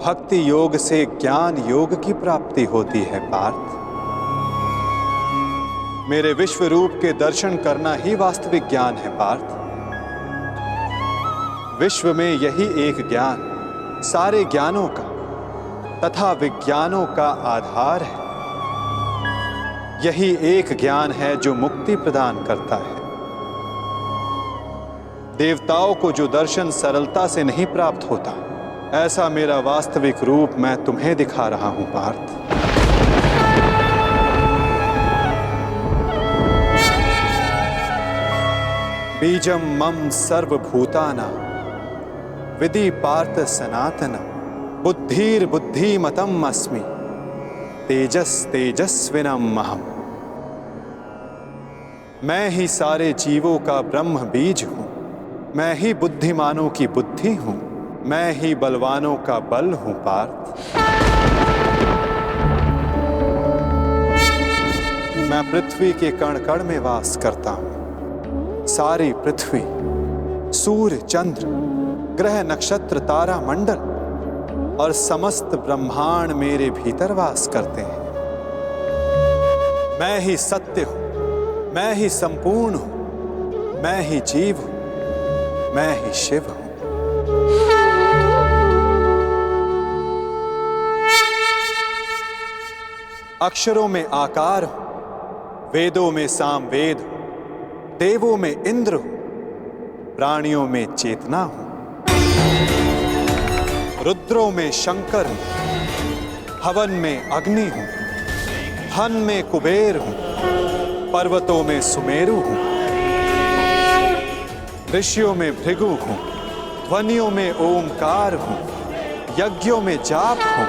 भक्ति योग से ज्ञान योग की प्राप्ति होती है पार्थ। मेरे विश्व रूप के दर्शन करना ही वास्तविक ज्ञान है पार्थ। विश्व में यही एक ज्ञान सारे ज्ञानों का तथा विज्ञानों का आधार है। यही एक ज्ञान है जो मुक्ति प्रदान करता है। देवताओं को जो दर्शन सरलता से नहीं प्राप्त होता, ऐसा मेरा वास्तविक रूप मैं तुम्हें दिखा रहा हूं पार्थ। बीजम मम सर्वभूतानां विधि पार्थ सनातनम बुद्धिर बुद्धिमतम अस्मि तेजस तेजस्विनम अहम्। मैं ही सारे जीवों का ब्रह्म बीज हूं, मैं ही बुद्धिमानों की बुद्धि हूं, मैं ही बलवानों का बल हूं पार्थ। मैं पृथ्वी के कण कण में वास करता हूं। सारी पृथ्वी, सूर्य, चंद्र, ग्रह, नक्षत्र, तारा मंडल और समस्त ब्रह्मांड मेरे भीतर वास करते हैं। मैं ही सत्य हूं, मैं ही संपूर्ण हूं, मैं ही जीव हूं, मैं ही शिव हूं। अक्षरों में आकार हूं, वेदों में सामवेद हूं, देवों में इंद्र हूं, प्राणियों में चेतना हूं, रुद्रों में शंकर हूं, हवन में अग्नि हूं, धन में कुबेर हूं, पर्वतों में सुमेरु हूं, ऋषियों में भृगु हूं, ध्वनियों में ओंकार हूं, यज्ञों में जाप हूं,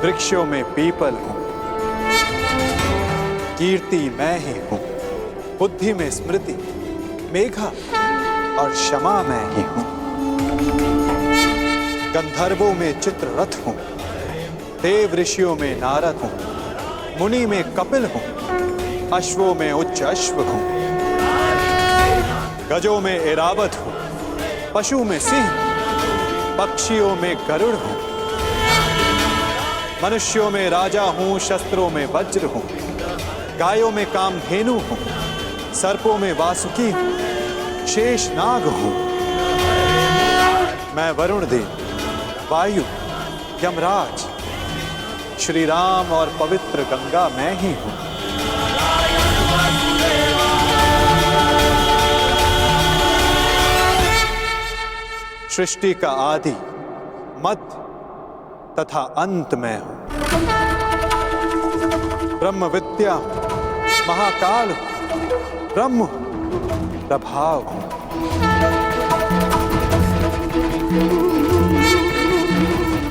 वृक्षों में पीपल हूं, कीर्ति मैं ही हूं, बुद्धि में स्मृति, मेघा और क्षमा मैं ही हूं, गंधर्वों में चित्ररथ हूं, देव ऋषियों में नारद हूं, मुनि में कपिल हूं, अश्वों में उच्च अश्व हूं, गजों में ऐरावत हूं, पशु में सिंह, पक्षियों में गरुड़ हूं, मनुष्यों में राजा हूं, शस्त्रों में वज्र हूं, गायों में कामधेनु हूं, सर्पों में वासुकी हूं, शेषनाग हूं। मैं वरुण देव, वायु, यमराज, श्री राम और पवित्र गंगा मैं ही हूं। सृष्टि का आदि, मध्य तथा अंत मैं हूं। ब्रह्म विद्या हूं, महाकाल हूं, ब्रह्म हूं, प्रभाव हूं।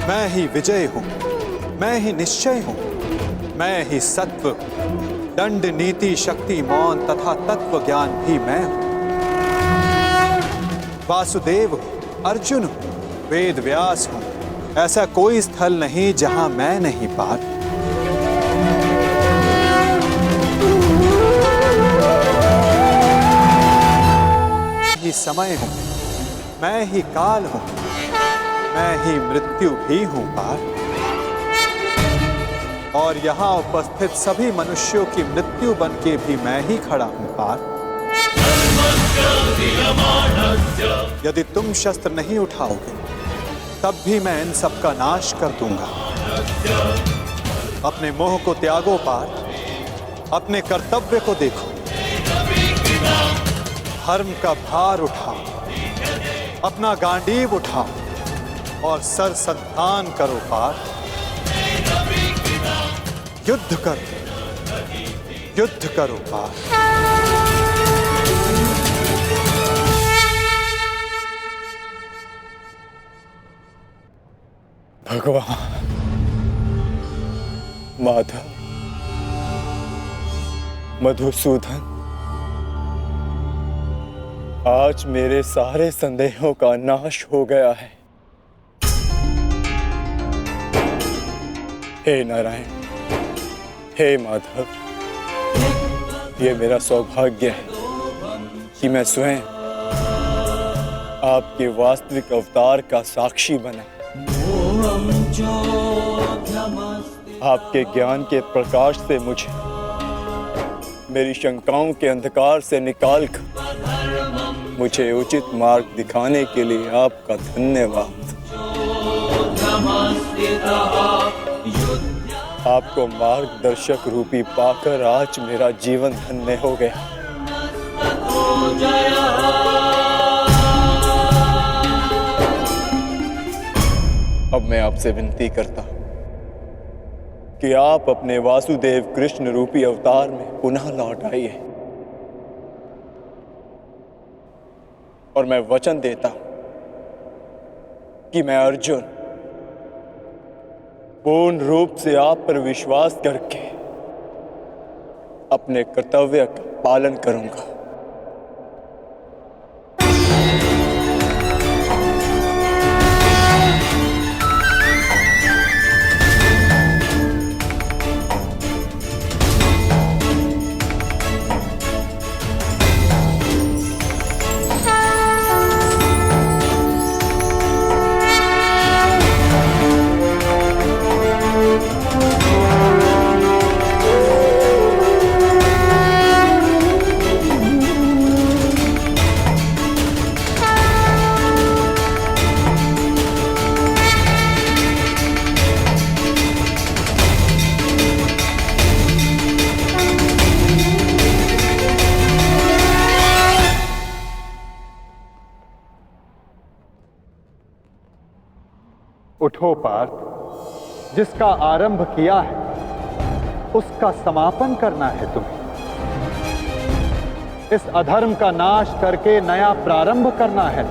मैं ही विजय हूं, मैं ही निश्चय हूं, मैं ही सत्व हूं, दंड, नीति, शक्ति, मौन तथा तत्व ज्ञान भी मैं हूं। वासुदेव हूं, अर्जुन हूं, वेद व्यास हूं, ऐसा कोई स्थल नहीं जहां मैं नहीं पार्थ। मैं ही समय हूं, मैं ही काल हूं, मैं ही मृत्यु भी हूं पार्थ। और यहां उपस्थित सभी मनुष्यों की मृत्यु बन के भी मैं ही खड़ा हूं पार्थ। यदि तुम शस्त्र नहीं उठाओगे तब भी मैं इन सब का नाश कर दूंगा। अपने मोह को त्यागो पार्थ, अपने कर्तव्य को देखो, धर्म का भार उठाओ, अपना गांडीव उठाओ और सर संधान करो पार्थ। युद्ध करो, युद्ध करो पार्थ। भगवान, माधव, मधुसूदन, आज मेरे सारे संदेहों का नाश हो गया है। हे नारायण, हे माधव, ये मेरा सौभाग्य है कि मैं स्वयं आपके वास्तविक अवतार का साक्षी बना। आपके ज्ञान के प्रकाश से मुझे मेरी शंकाओं के अंधकार से निकालकर मुझे उचित मार्ग दिखाने के लिए आपका धन्यवाद। आपको मार्गदर्शक रूपी पाकर आज मेरा जीवन धन्य हो गया। अब मैं आपसे विनती करता हूं कि आप अपने वासुदेव कृष्ण रूपी अवतार में पुनः लौट आइए और मैं वचन देता हूं कि मैं अर्जुन पूर्ण रूप से आप पर विश्वास करके अपने कर्तव्य का पालन करूंगा। उठो पार्थ, जिसका आरंभ किया है उसका समापन करना है तुम्हें। इस अधर्म का नाश करके नया प्रारंभ करना है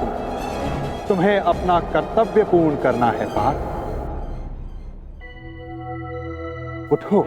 तुम्हें अपना कर्तव्य पूर्ण करना है पार्थ। उठो।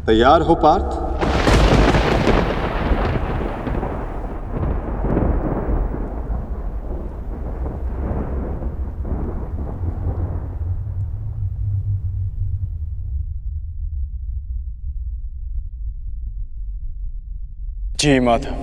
तैयार हो पार्थ? जी माधव।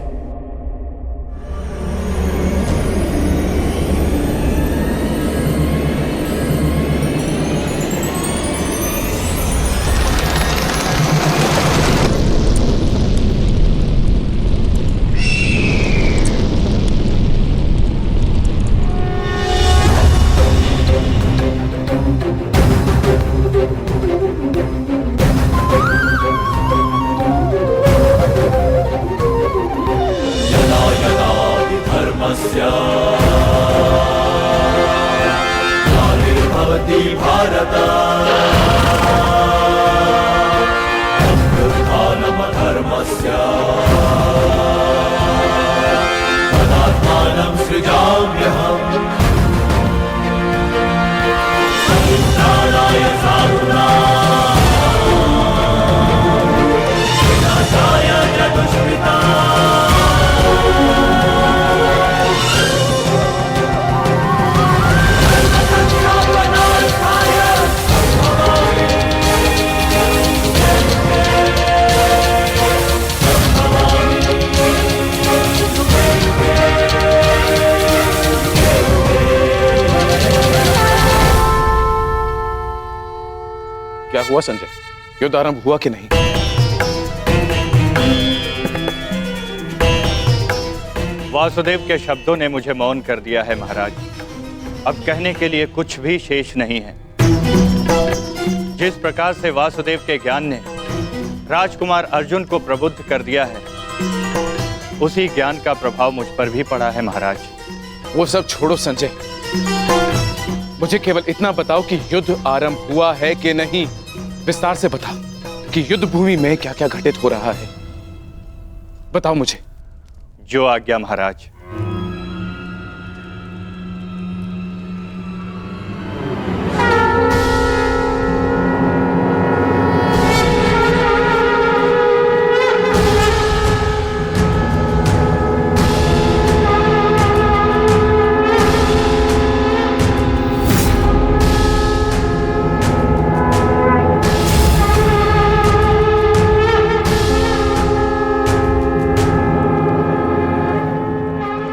हुआ संजय? युद्ध आरंभ हुआ कि नहीं? वासुदेव के शब्दों ने मुझे मौन कर दिया है महाराज। अब कहने के लिए कुछ भी शेष नहीं है। जिस प्रकार से वासुदेव के ज्ञान ने राजकुमार अर्जुन को प्रबुद्ध कर दिया है, उसी ज्ञान का प्रभाव मुझ पर भी पड़ा है महाराज। वो सब छोड़ो संजय, मुझे केवल इतना बताओ कि युद्ध आरंभ हुआ है कि नहीं। विस्तार से बता कि युद्ध भूमि में क्या क्या घटित हो रहा है। बताओ मुझे। जो आज्ञा महाराज।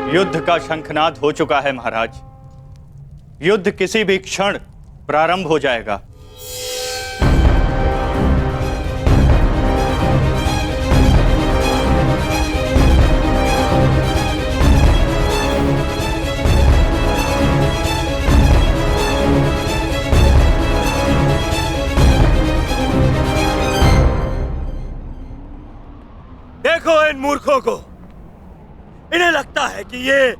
युद्ध का शंखनाद हो चुका है महाराज। युद्ध किसी भी क्षण प्रारंभ हो जाएगा। देखो इन मूर्खों को, इन्हें लगता है कि ये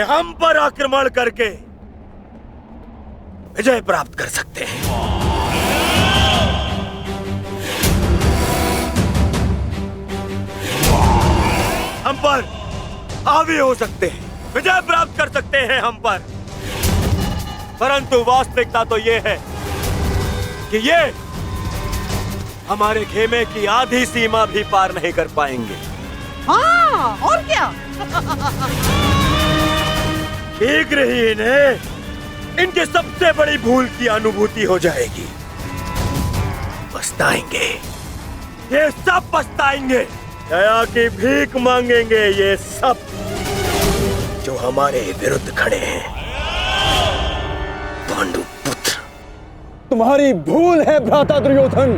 हम पर आक्रमण करके विजय प्राप्त कर सकते हैं। हम पर हावी हो सकते हैं, विजय प्राप्त कर सकते हैं हम पर, परंतु वास्तविकता तो ये है कि ये हमारे खेमे की आधी सीमा भी पार नहीं कर पाएंगे। हाँ, और क्या? शीघ्र ही इन्हें इनकी सबसे बड़ी भूल की अनुभूति हो जाएगी। पछताएंगे, ये सब पछताएंगे। दया की भीख मांगेंगे ये सब जो हमारे विरुद्ध खड़े हैं। पांडु पुत्र, तुम्हारी भूल है भ्राता दुर्योधन।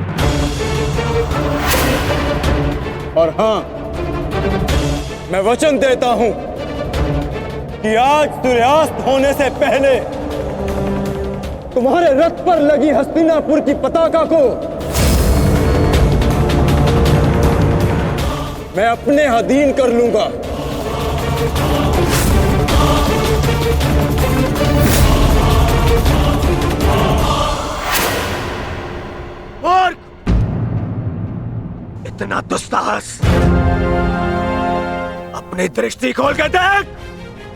और हाँ, मैं वचन देता हूं कि आज सूर्यास्त होने से पहले तुम्हारे रथ पर लगी हस्तिनापुर की पताका को मैं अपने अधीन कर लूंगा। और इतना दुस्साहस, अपनी दृष्टि खोल के देख।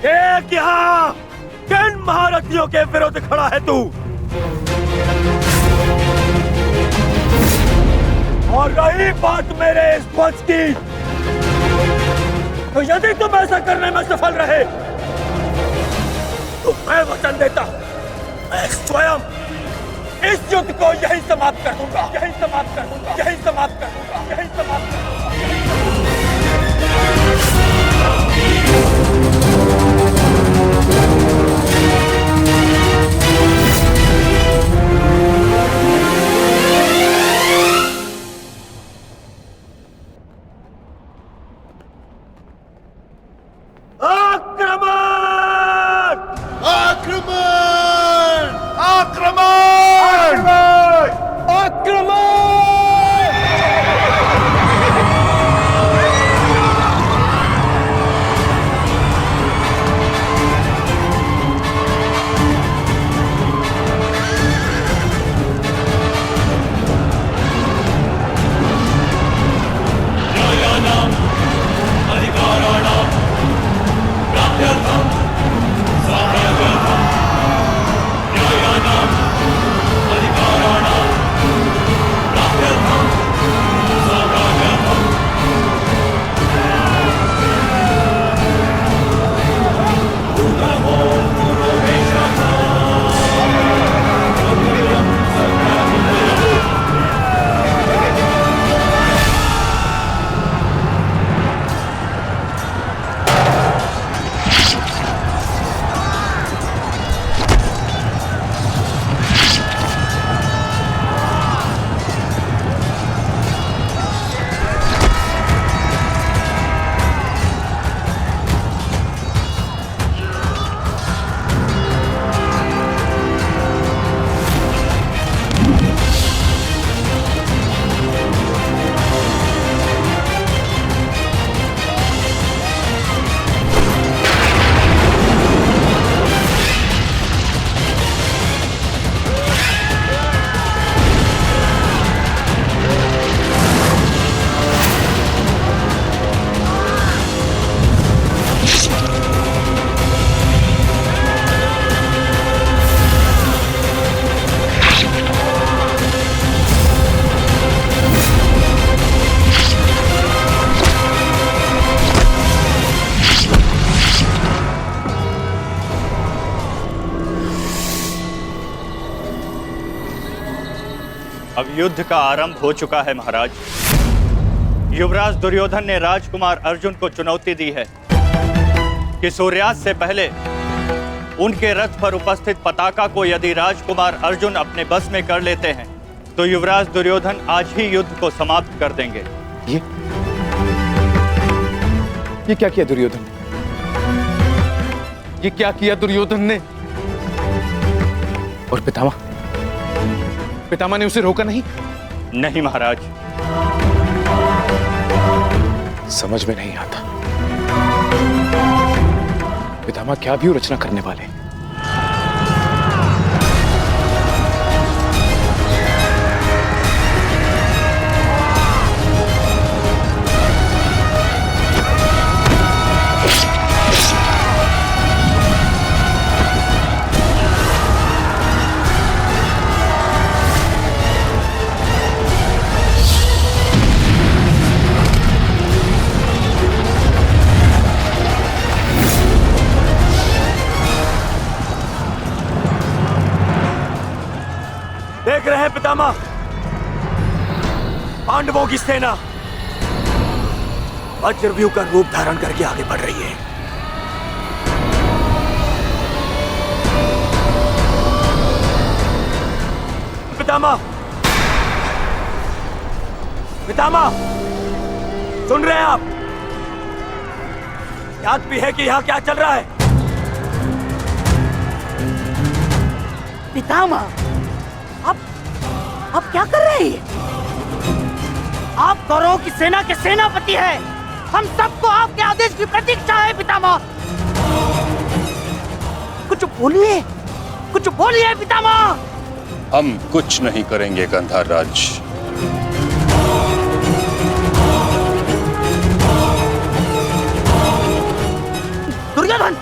एक यहाँ किन महारथियों के विरुद्ध खड़ा है तू? और रही बात मेरे इस ध्वज की, तो यदि तुम ऐसा करने में सफल रहे तो मैं वचन देता हूं, मैं स्वयं इस युद्ध को यहीं समाप्त कर दूंगा, यहीं समाप्त कर दूंगा, यहीं समाप्त कर दूंगा, यहीं समाप्त कर दूंगा। अब युद्ध का आरंभ हो चुका है महाराज। युवराज दुर्योधन ने राजकुमार अर्जुन को चुनौती दी है कि सूर्यास्त से पहले उनके रथ पर उपस्थित पताका को यदि राजकुमार अर्जुन अपने बस में कर लेते हैं तो युवराज दुर्योधन आज ही युद्ध को समाप्त कर देंगे। ये क्या किया दुर्योधन ने? ये क्या किया दुर्योधन ने? और पितामह ने उसे रोका नहीं? नहीं महाराज। समझ में नहीं आता पितामह क्या भी रचना करने वाले। देख रहे हैं पितामह, पांडवों की सेना वज्रव्यूह का रूप धारण करके आगे बढ़ रही है। पितामह, पितामह, सुन रहे हैं आप? याद भी है कि यहां क्या चल रहा है? पितामह, आप क्या कर रहे हैं? आप कौरवों की सेना के सेनापति हैं। हम सबको आपके आदेश की प्रतीक्षा है पितामह। कुछ बोलिए पितामह। हम कुछ नहीं करेंगे गंधार राज। दुर्योधन,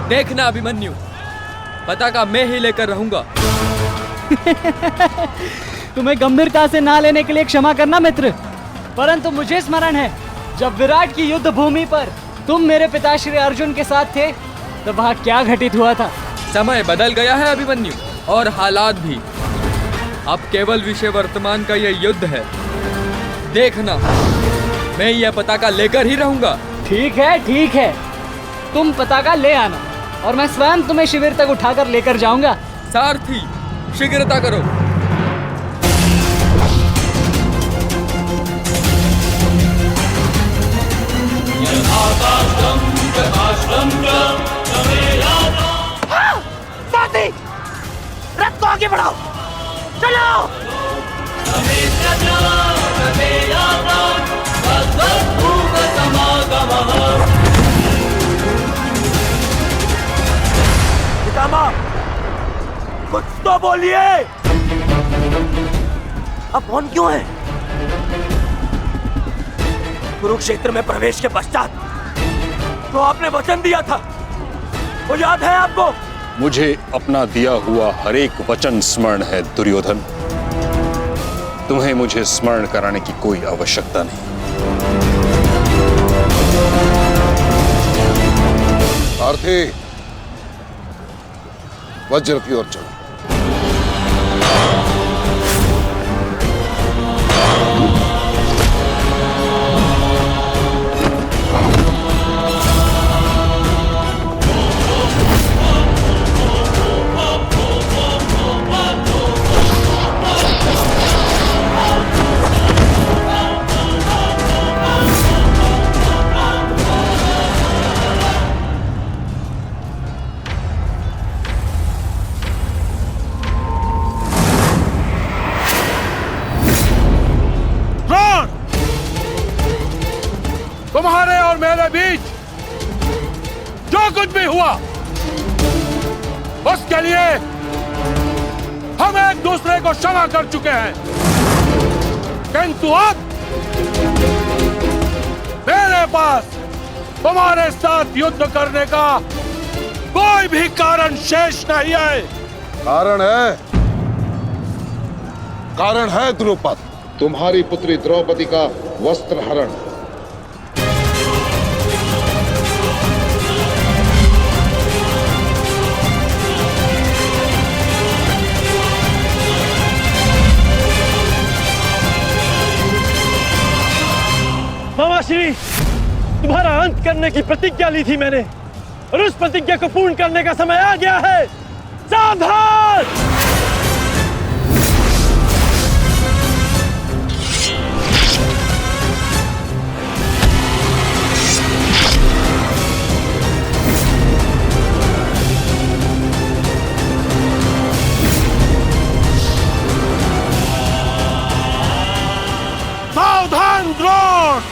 देखना अभिमन्यु, पताका मैं ही लेकर रहूंगा। तुम्हें गंभीरता से ना लेने के लिए क्षमा करना मित्र, परंतु मुझे स्मरण है जब विराट की युद्ध भूमि पर तुम मेरे पिता श्री अर्जुन के साथ थे तब वहाँ क्या घटित हुआ था। समय बदल गया है अभिमन्यु, और हालात भी। अब केवल विषय वर्तमान का यह युद्ध है। देखना, मैं यह पताका लेकर ही रहूंगा। ठीक है, तुम पताका ले आना और मैं स्वयं तुम्हें शिविर तक उठाकर लेकर जाऊंगा। सारथी, शीघ्रता करो। सारथी, रथ को आगे बढ़ाओ, चलो। पितामह, कुछ तो बोलिए। अब कौन क्यों है? कुरुक्षेत्र में प्रवेश के पश्चात तो आपने वचन दिया था, वो याद है आपको? मुझे अपना दिया हुआ हर एक वचन स्मरण है दुर्योधन। तुम्हें मुझे स्मरण कराने की कोई आवश्यकता नहीं। सारथी, वज्र की ओर चलो। तुम्हारे और मेरे बीच जो कुछ भी हुआ उसके लिए हम एक दूसरे को क्षमा कर चुके हैं, किंतु अब मेरे पास तुम्हारे साथ युद्ध करने का कोई भी कारण शेष नहीं है। कारण है द्रुपद, तुम्हारी पुत्री द्रौपदी का वस्त्र हरण। पिताश्री, तुम्हारा अंत करने की प्रतिज्ञा ली थी मैंने, और उस प्रतिज्ञा को पूर्ण करने का समय आ गया है। सावधान! सावधान द्रोण!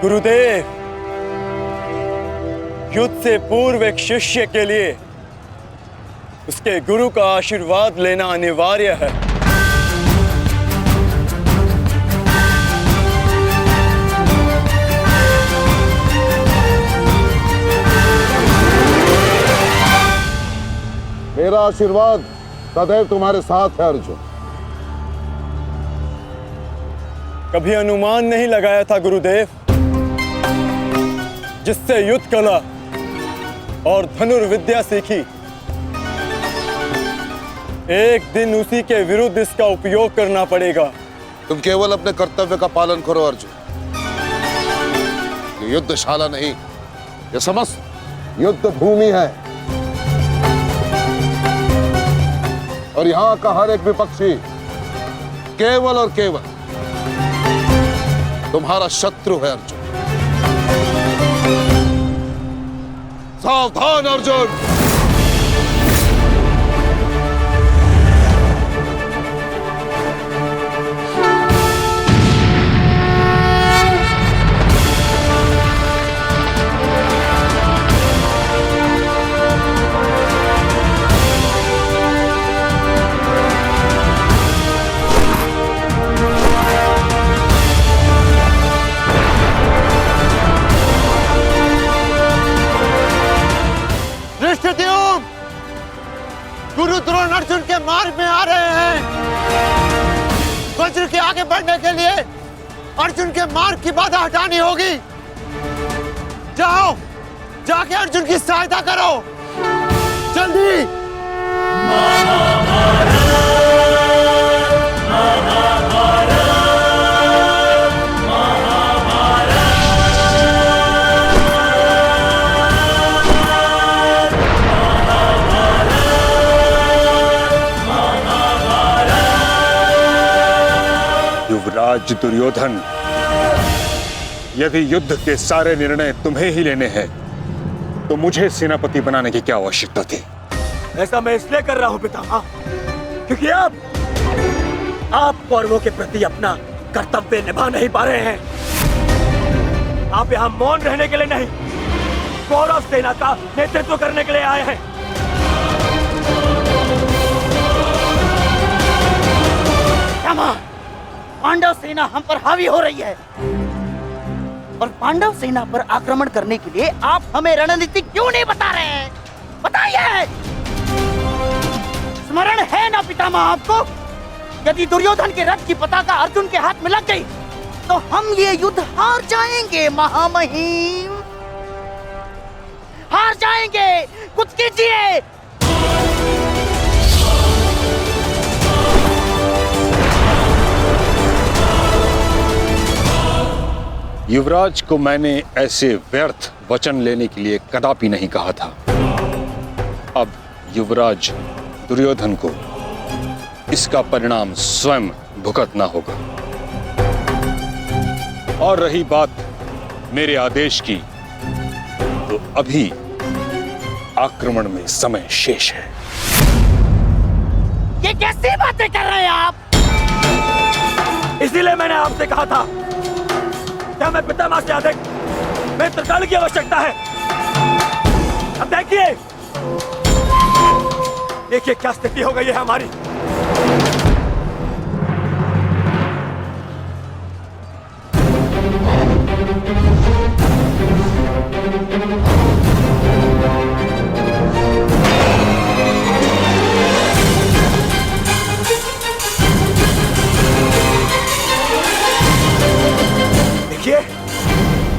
गुरुदेव, युद्ध से पूर्व एक शिष्य के लिए उसके गुरु का आशीर्वाद लेना अनिवार्य है। मेरा आशीर्वाद सदैव तुम्हारे साथ है अर्जुन। कभी अनुमान नहीं लगाया था गुरुदेव, जिससे युद्ध कला और धनुर्विद्या सीखी, एक दिन उसी के विरुद्ध इसका उपयोग करना पड़ेगा। तुम केवल अपने कर्तव्य का पालन करो अर्जुन। ये युद्धशाला नहीं, ये समस्त युद्ध भूमि है, और यहां का हर एक विपक्षी केवल और केवल तुम्हारा शत्रु है अर्जुन। सावधान अर्जुन! गुरु द्रोण अर्जुन के मार्ग में आ रहे हैं। वज्र के आगे बढ़ने के लिए अर्जुन के मार्ग की बाधा हटानी होगी। जाओ, जाके अर्जुन की सहायता करो, जल्दी। युवराज दुर्योधन, यदि युद्ध के सारे निर्णय तुम्हें ही लेने हैं, तो मुझे सेनापति बनाने की क्या आवश्यकता थी? ऐसा मैं इसलिए कर रहा हूं पितामह, क्योंकि आप कौरवों के प्रति अपना कर्तव्य निभा नहीं पा रहे हैं। आप यहाँ मौन रहने के लिए नहीं, कौरव सेना का नेतृत्व करने के लिए आए हैं। पांडव सेना हम पर हावी हो रही है, और पांडव सेना पर आक्रमण करने के लिए आप हमें रणनीति क्यों नहीं बता रहे हैं? बताइए। स्मरण है ना पितामह आपको? यदि दुर्योधन के रथ की पताका अर्जुन के हाथ में लग गई तो हम ये युद्ध हार जाएंगे महामहिम, हार जाएंगे। कुछ कीजिए। युवराज को मैंने ऐसे व्यर्थ वचन लेने के लिए कदापि नहीं कहा था। अब युवराज दुर्योधन को इसका परिणाम स्वयं भुगतना होगा। और रही बात मेरे आदेश की, तो अभी आक्रमण में समय शेष है। ये कैसी बातें कर रहे हैं आप? इसीलिए मैंने आपसे कहा था कि हमें पितामह से अधिक मित्रगण की आवश्यकता है। अब देखिए देखिए क्या स्थिति हो गई है हमारी।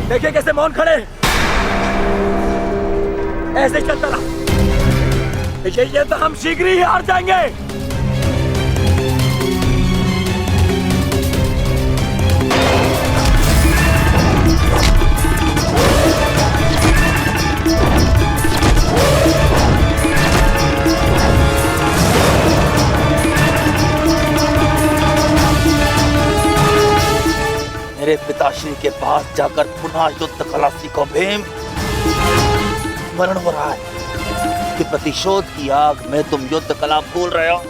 देखिए कैसे मौन खड़े, ऐसे चलता रहा ये तो हम शीघ्र ही हार जाएंगे। मेरे पिताश्री के पास जाकर पुनः युद्ध कला सीखो भीम। स्मरण हो रहा है कि प्रतिशोध की आग में तुम युद्ध कला भूल रहे हो।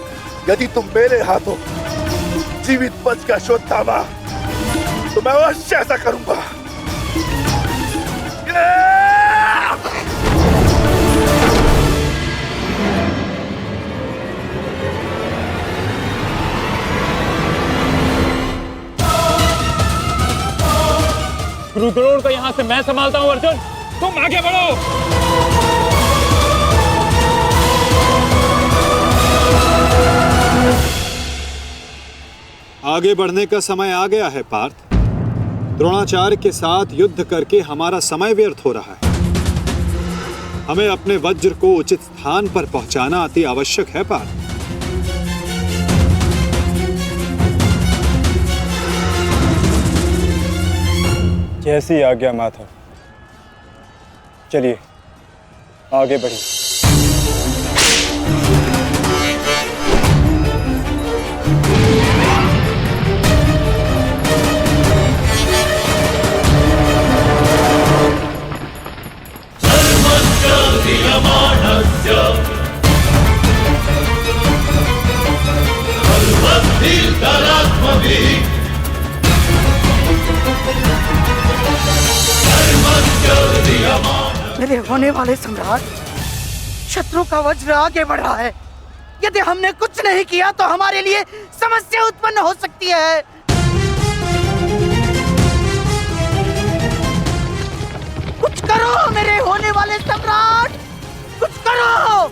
यदि तुम मेरे हाथों जीवित बच का शोध थामा तो मैं अवश्य ऐसा करूंगा। गुरु को यहाँ से मैं संभालता हूँ। अर्जुन तुम आगे बढ़ो। आगे बढ़ने का समय आ गया है पार्थ। द्रोणाचार्य के साथ युद्ध करके हमारा समय व्यर्थ हो रहा है। हमें अपने वज्र को उचित स्थान पर पहुंचाना अति आवश्यक है पार्थ। जैसी आज्ञा माता। चलिए आगे बढ़िए। मेरे होने वाले सम्राट, शत्रु का वज्र आगे बढ़ रहा है। यदि हमने कुछ नहीं किया तो हमारे लिए समस्या उत्पन्न हो सकती है। कुछ करो मेरे होने वाले सम्राट, कुछ करो।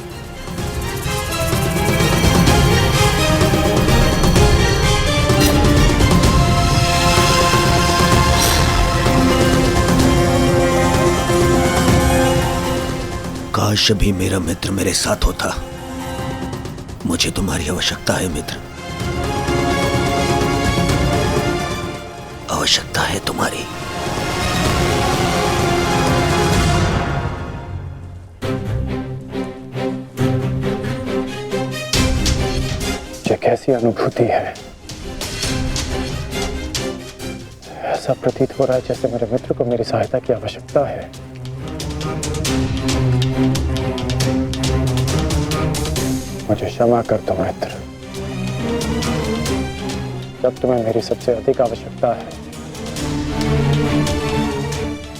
काश भी मेरा मित्र मेरे साथ होता। मुझे तुम्हारी आवश्यकता है मित्र, आवश्यकता है तुम्हारी। ये कैसी अनुभूति है? ऐसा प्रतीत हो रहा है जैसे मेरे मित्र को मेरी सहायता की आवश्यकता है। मुझे क्षमा कर दो मित्र, जब तुम्हें मेरी सबसे अधिक आवश्यकता है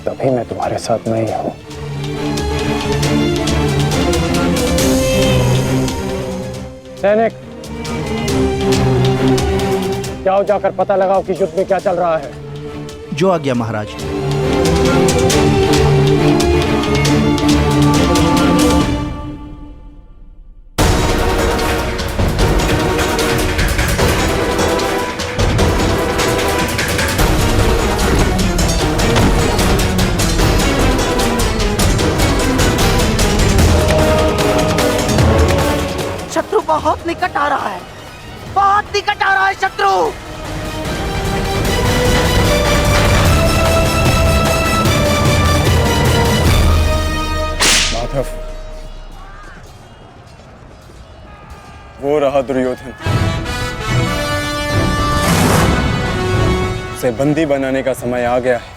तभी मैं तुम्हारे साथ नहीं हूं। सैनिक, जाओ जाकर पता लगाओ कि युद्ध में क्या चल रहा है। जो आज्ञा महाराज। बहुत निकट आ रहा है, बहुत निकट आ रहा है शत्रु। माधव, वो रहा दुर्योधन। उसे बंदी बनाने का समय आ गया है।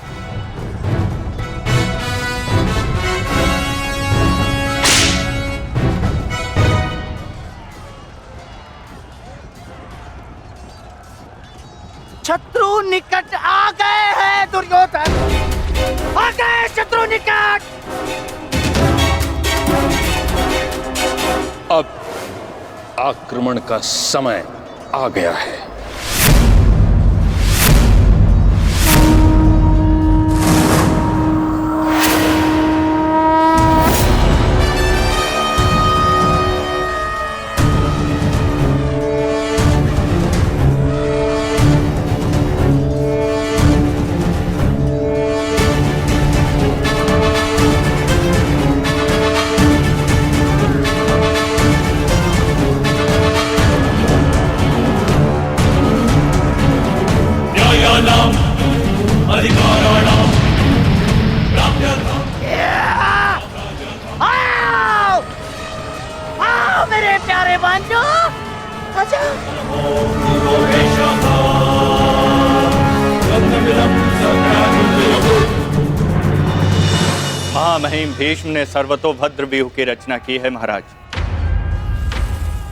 शत्रु निकट आ गए हैं दुर्योधन, आ गए शत्रु निकट। अब आक्रमण का समय आ गया है। मेरे प्यारे बंधु, आजा। महामहिम भीष्म ने सर्वतोभद्र व्यूह की रचना की है महाराज।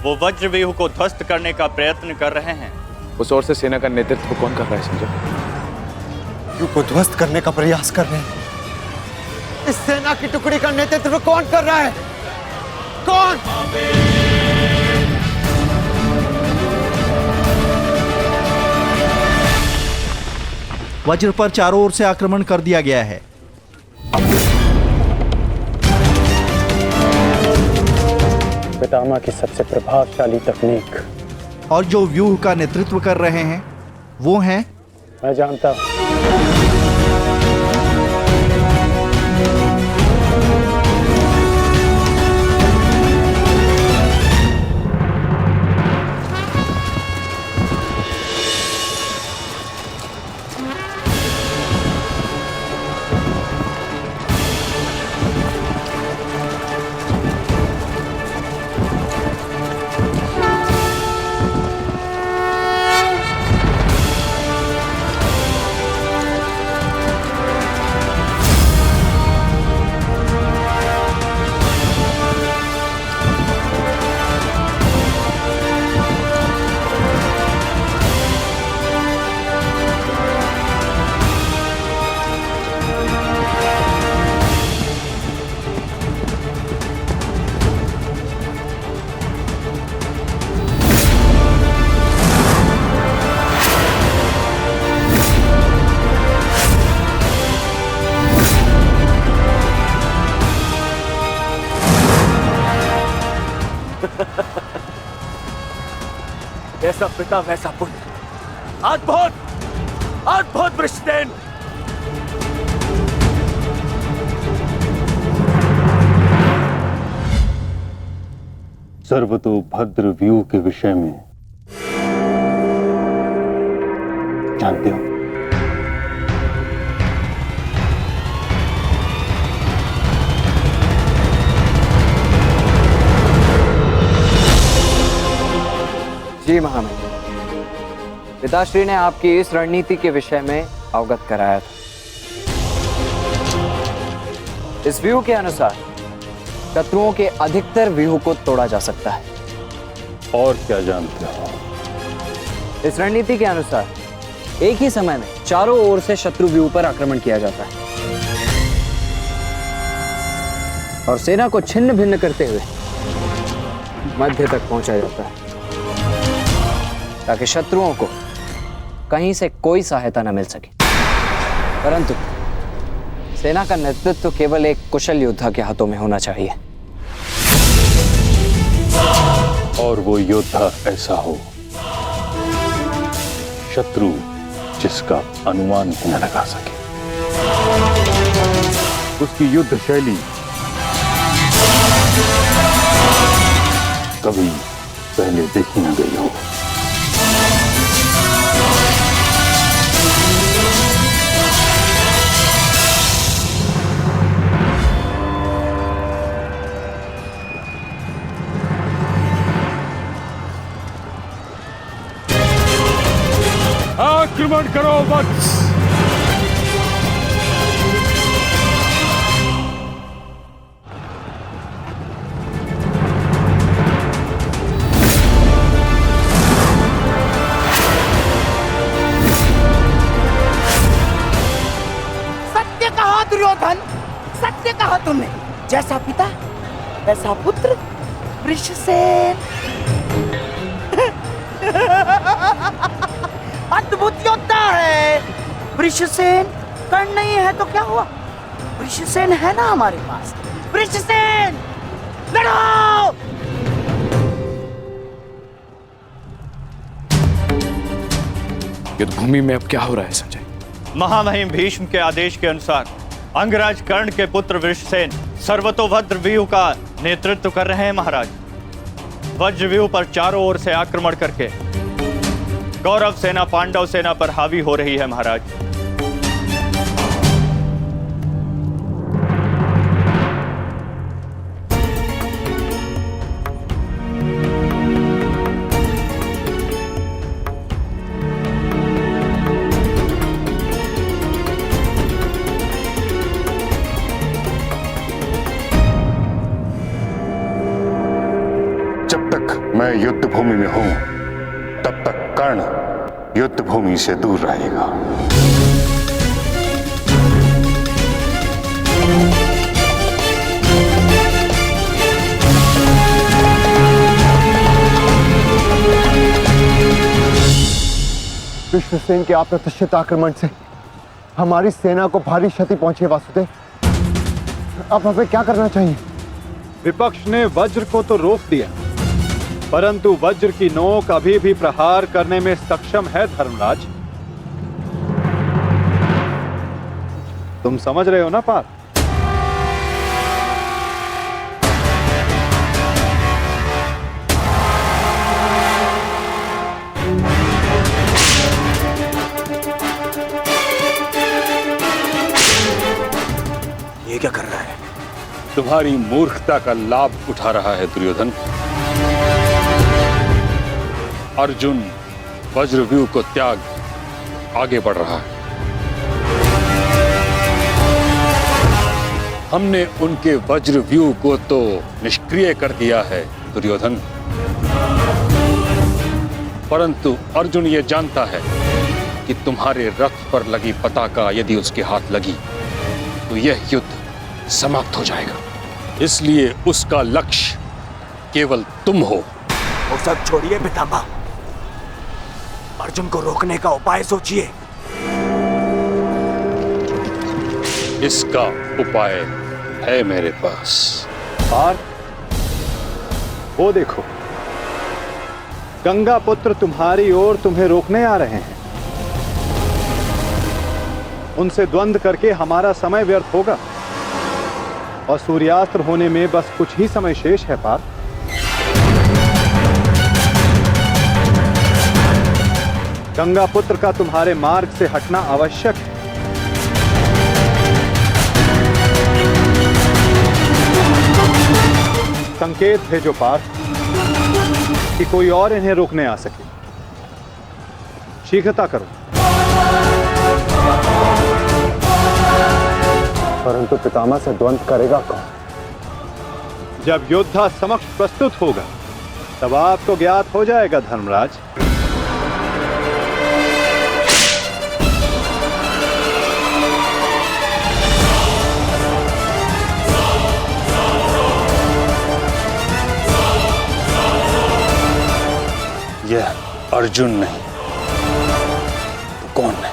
वो वज्र व्यूह को ध्वस्त करने का प्रयत्न कर रहे हैं। उस ओर से सेना का नेतृत्व कौन कर रहा है संजय? व्यूह को ध्वस्त करने का प्रयास कर रहे हैं। इस सेना की टुकड़ी का नेतृत्व कौन कर रहा है? कौन? वज्र पर चारों ओर से आक्रमण कर दिया गया है। पितामह की सबसे प्रभावशाली तकनीक। और जो व्यूह का नेतृत्व कर रहे हैं वो हैं, मैं जानता हूं। जैसा पिता वैसा पुत्र। अद्भुत, अद्भुत वृषसेन। सर्वतोभद्र व्यूह के विषय में जानते हो? जी महामहिम, पिताश्री ने आपकी इस रणनीति के विषय में अवगत कराया था। इस व्यूह के अनुसार शत्रुओं के अधिकतर व्यूह को तोड़ा जा सकता है। और क्या जानते हो? इस रणनीति के अनुसार एक ही समय में चारों ओर से शत्रु व्यूह पर आक्रमण किया जाता है और सेना को छिन्न भिन्न करते हुए मध्य तक पहुंचाया जाता है ताकि शत्रुओं को कहीं से कोई सहायता न मिल सके। परंतु सेना का नेतृत्व केवल एक कुशल योद्धा के हाथों में होना चाहिए। और वो योद्धा ऐसा हो शत्रु जिसका अनुमान भी न लगा सके। उसकी युद्ध शैली कभी पहले देखी न गई हो। आक्रमण करो वत्स। सत्य कहा दुर्योधन, सत्य कहा तुमने। जैसा पिता वैसा पुत्र वृषसेन। अद्भुत योद्धा है वृषसेन। कर्ण नहीं है तो क्या हुआ, वृषसेन है ना हमारे पास। वृषसेन लड़ो। युद्ध भूमि में अब क्या हो रहा है संजय? महामहिम भीष्म के आदेश के अनुसार अंगराज कर्ण के पुत्र वृषसेन सर्वतोभद्र व्यूह का नेतृत्व कर रहे हैं महाराज। वज्र व्यूह पर चारों ओर से आक्रमण करके कौरव सेना पांडव सेना पर हावी हो रही है महाराज। जब तक मैं युद्ध भूमि में हूं तब तक कर्ण युद्ध भूमि से दूर रहेगा। विश्वसेन के अप्रत्याशित आक्रमण से हमारी सेना को भारी क्षति पहुंची है वासुदेव। अब हमें क्या करना चाहिए? विपक्ष ने वज्र को तो रोक दिया, परंतु वज्र की नोक अभी भी प्रहार करने में सक्षम है धर्मराज। तुम समझ रहे हो ना पार्थ? ये क्या कर रहा है? तुम्हारी मूर्खता का लाभ उठा रहा है दुर्योधन। अर्जुन वज्रव्यूह को त्याग आगे बढ़ रहा है। हमने उनके वज्रव्यूह को तो निष्क्रिय कर दिया है दुर्योधन, परंतु अर्जुन ये जानता है कि तुम्हारे रथ पर लगी पताका यदि उसके हाथ लगी तो यह युद्ध समाप्त हो जाएगा। इसलिए उसका लक्ष्य केवल तुम हो। वो सब छोड़िए पितामह, अर्जुन को रोकने का उपाय सोचिए। इसका उपाय है मेरे पास। पार्थ, वो देखो, गंगा पुत्र तुम्हारी ओर तुम्हें रोकने आ रहे हैं। उनसे द्वंद्व करके हमारा समय व्यर्थ होगा और सूर्यास्त होने में बस कुछ ही समय शेष है पार्थ। गंगा पुत्र का तुम्हारे मार्ग से हटना आवश्यक है। संकेत भेजो पार्थ कि कोई और इन्हें रोकने आ सके। शीघ्रता करो। परंतु पितामह से द्वंद्व करेगा कौन? जब योद्धा समक्ष प्रस्तुत होगा तब आपको ज्ञात हो जाएगा धर्मराज। यह अर्जुन नहीं तो कौन है?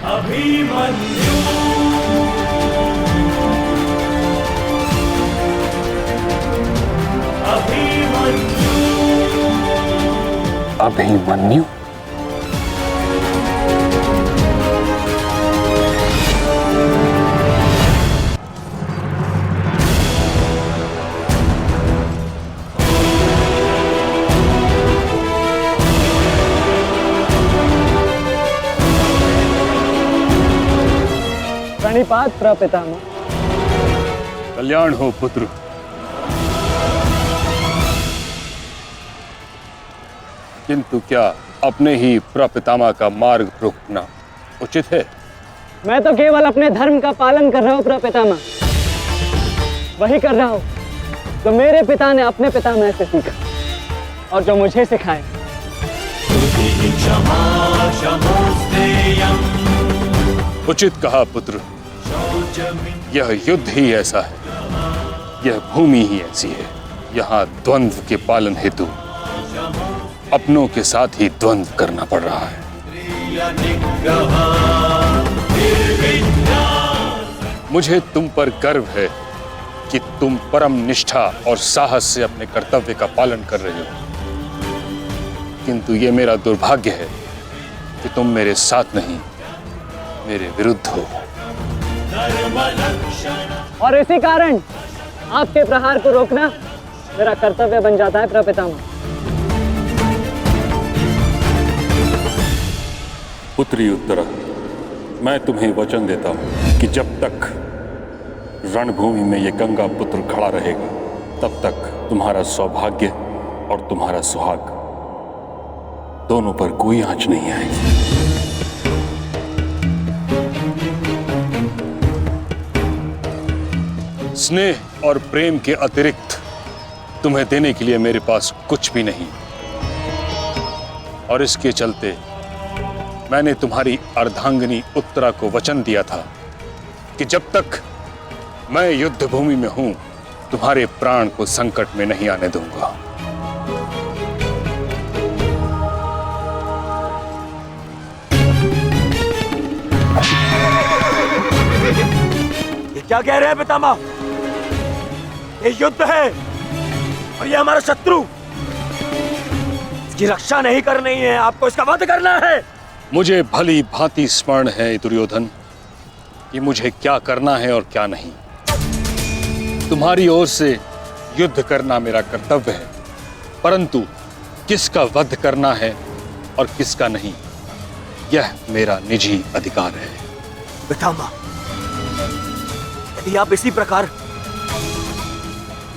अभिमन्यु अभिमन्यु? प्रणिपात प्रपितामह। कल्याण हो पुत्र। किंतु क्या अपने ही प्रपितामह का मार्ग रोकना उचित है? मैं तो केवल अपने धर्म का पालन कर रहा हूँ प्रपितामह। वही कर रहा हूँ तो मेरे पिता ने अपने पितामह से सीखा और जो मुझे सिखाए। उचित कहा पुत्र। यह युद्ध ही ऐसा है, यह भूमि ही ऐसी है। यहाँ द्वंद्व के पालन हेतु अपनों के साथ ही द्वंद्व करना पड़ रहा है। मुझे तुम पर गर्व है कि तुम परम निष्ठा और साहस से अपने कर्तव्य का पालन कर रहे हो, किंतु ये मेरा दुर्भाग्य है कि तुम मेरे साथ नहीं, मेरे विरुद्ध हो। और इसी कारण आपके प्रहार को रोकना मेरा कर्तव्य बन जाता है प्रपितामह। पुत्री उत्तरा, मैं तुम्हें वचन देता हूं कि जब तक रणभूमि में ये गंगा पुत्र खड़ा रहेगा, तब तक तुम्हारा सौभाग्य और तुम्हारा सुहाग दोनों पर कोई आंच नहीं आएगी। स्नेह और प्रेम के अतिरिक्त तुम्हें देने के लिए मेरे पास कुछ भी नहीं, और इसके चलते मैंने तुम्हारी अर्धांगिनी उत्तरा को वचन दिया था कि जब तक मैं युद्ध भूमि में हूं, तुम्हारे प्राण को संकट में नहीं आने दूंगा। ये क्या कह रहे हैं पितामह? ये युद्ध है और ये हमारा शत्रु, इसकी रक्षा नहीं करनी है, आपको इसका वध करना है। मुझे भली भांति स्मरण है दुर्योधन कि मुझे क्या करना है और क्या नहीं। तुम्हारी ओर से युद्ध करना मेरा कर्तव्य है, परंतु किसका वध करना है और किसका नहीं, यह मेरा निजी अधिकार है। पितामह, यदि आप इसी प्रकार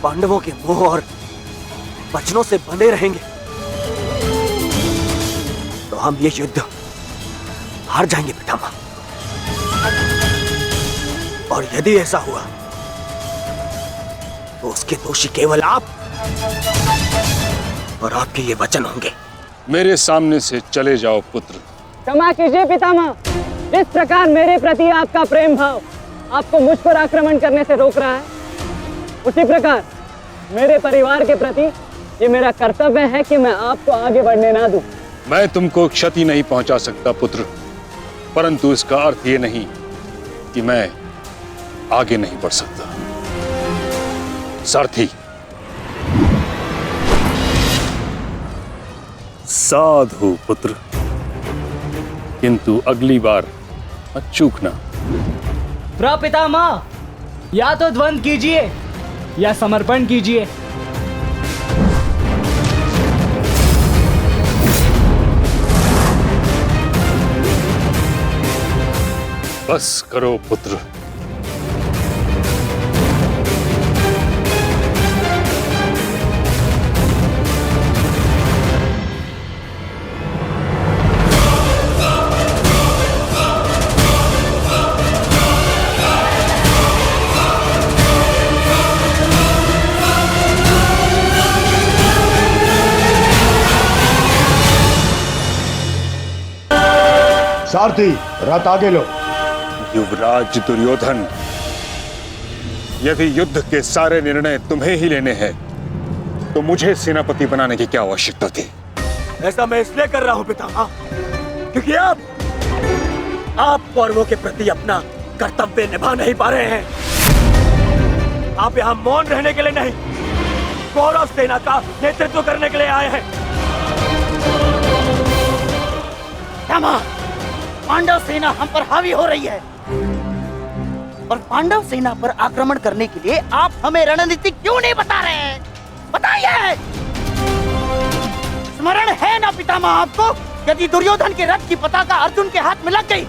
पांडवों के मोह और वचनों से बंधे रहेंगे तो हम ये युद्ध हार जाएंगे पितामह। और यदि ऐसा हुआ तो उसके दोषी केवल आप और आपके ये वचन होंगे। मेरे सामने से चले जाओ पुत्र। क्षमा कीजिए पितामह, जिस प्रकार मेरे प्रति आपका प्रेम भाव आपको मुझ पर आक्रमण करने से रोक रहा है, उसी प्रकार मेरे परिवार के प्रति ये मेरा कर्तव्य है कि मैं आपको आगे बढ़ने ना दूं। मैं तुमको क्षति नहीं पहुंचा सकता पुत्र, परंतु इसका अर्थ ये नहीं कि मैं आगे नहीं बढ़ सकता। सारथी, साधु पुत्र, किंतु अगली बार मत चूकना। प्रपितामह, या तो द्वंद्व कीजिए या समर्पण कीजिए। बस करो पुत्र। सारथी, रथ आगे लो। युवराज दुर्योधन, यदि युद्ध के सारे निर्णय तुम्हें ही लेने हैं तो मुझे सेनापति बनाने की क्या आवश्यकता थी? ऐसा मैं इसलिए कर रहा हूं पितामह क्योंकि आप कौरवों के प्रति अपना कर्तव्य निभा नहीं पा रहे हैं। आप यहाँ मौन रहने के लिए नहीं, कौरव सेना का नेतृत्व करने के लिए आए हैं। पितामह, पांडव सेना हम पर हावी हो रही है और पांडव सेना पर आक्रमण करने के लिए आप हमें रणनीति क्यों नहीं बता रहे हैं? बताइए। स्मरण है ना पितामह आपको, यदि दुर्योधन के रथ की पताका अर्जुन के हाथ में लग गई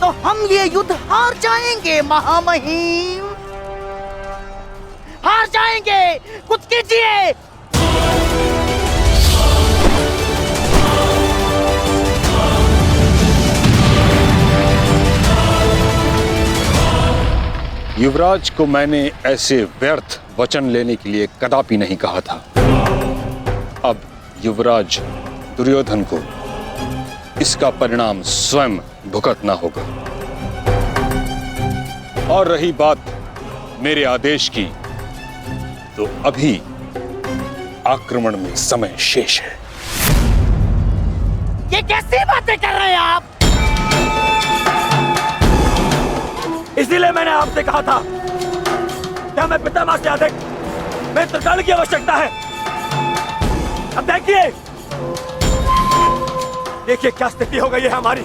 तो हम ये युद्ध हार जाएंगे महामहिम, हार जाएंगे। कुछ कीजिए। युवराज को मैंने ऐसे व्यर्थ वचन लेने के लिए कदापि नहीं कहा था। अब युवराज दुर्योधन को इसका परिणाम स्वयं भुगतना होगा। और रही बात मेरे आदेश की, तो अभी आक्रमण में समय शेष है। ये कैसी बातें कर रहे हैं आप? इसीलिए मैंने आपसे कहा था कि हमें पितामह से अधिक मित्रगण की आवश्यकता है। अब देखिए क्या स्थिति हो गई है हमारी।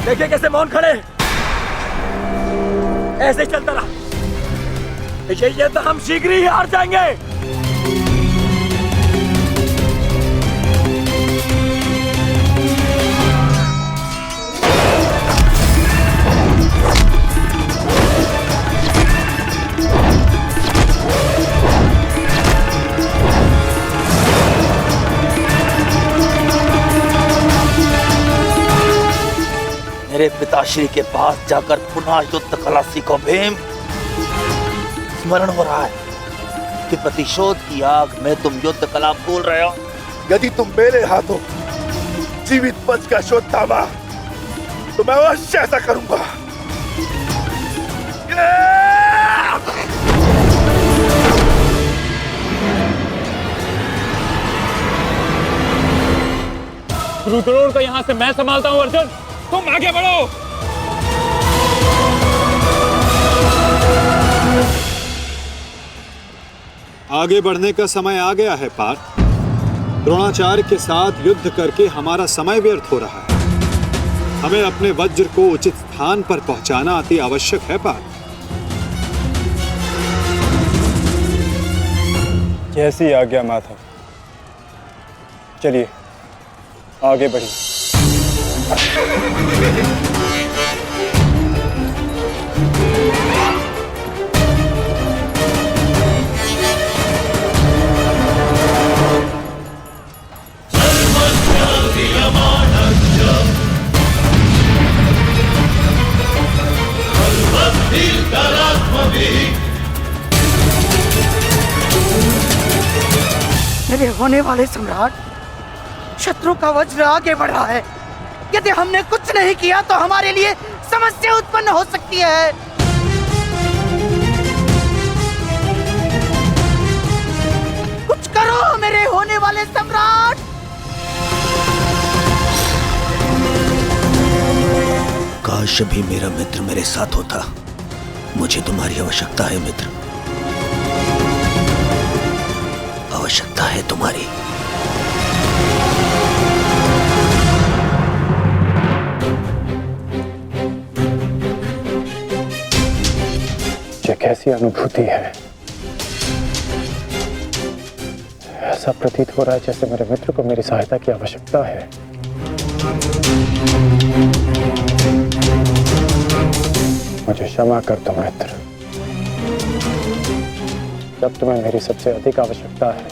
देखिए कैसे मौन खड़े, ऐसे ही चलता रहा ये तो हम शीघ्र ही हार जाएंगे। मेरे पिताश्री के पास जाकर पुनः युद्ध कला सीखो भीम। स्मरण हो रहा है कि प्रतिशोध की आग में तुम युद्ध कला भूल रहे हो। यदि तुम मेरे हाथों जीवित बच का शोध थामा तो मैं अवश्य ऐसा करूंगा। रुद्रोण को यहां से मैं संभालता हूं अर्जुन, तुम आगे बढ़ो। आगे बढ़ने का समय आ गया है पार्थ। द्रोणाचार्य के साथ युद्ध करके हमारा समय व्यर्थ हो रहा है। हमें अपने वज्र को उचित स्थान पर पहुंचाना अति आवश्यक है पार्थ। जैसी आज्ञा माता। चलिए आगे बढ़िए। मेरे होने वाले सम्राट, शत्रु का वज्र आगे बढ़ रहा है। यदि हमने कुछ नहीं किया तो हमारे लिए समस्या उत्पन्न हो सकती है। कुछ करो मेरे होने वाले सम्राट। काश भी मेरा मित्र मेरे साथ होता। मुझे तुम्हारी आवश्यकता है मित्र, आवश्यकता है तुम्हारी। ये कैसी अनुभूति है? ऐसा प्रतीत हो रहा है जैसे मेरे मित्र को मेरी सहायता की आवश्यकता है। मुझे क्षमा कर दो मित्र, जब तुम्हें मेरी सबसे अधिक आवश्यकता है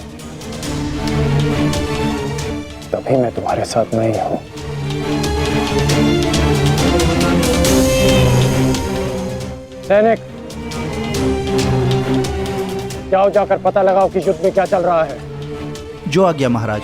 तभी मैं तुम्हारे साथ नहीं हूं। सैनिक, जाओ जाकर पता लगाओ कि युद्ध में क्या चल रहा है। जो आज्ञा महाराज।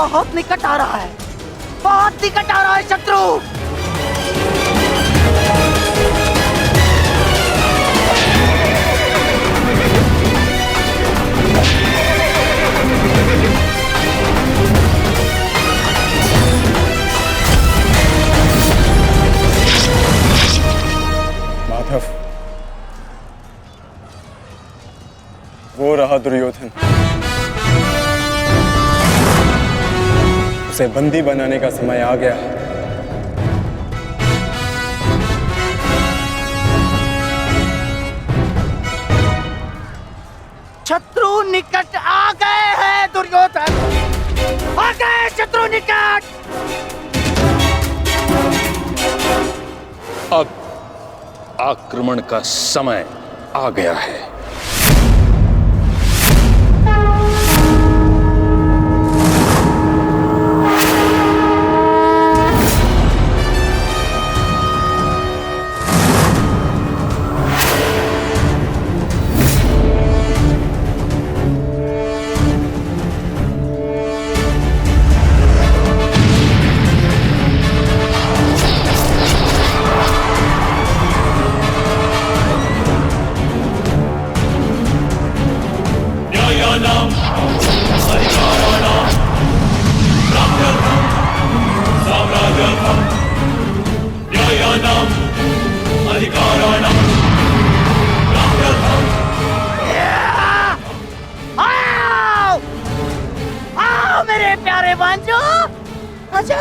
बहुत निकट आ रहा है, बहुत निकट आ रहा है शत्रु। माधव, वो रहा दुर्योधन। उसे बंदी बनाने का समय आ गया। शत्रु निकट आ गए हैं दुर्योधन, आ गए शत्रु निकट। अब आक्रमण का समय आ गया है। आओ मेरे प्यारे बांजो, आजा।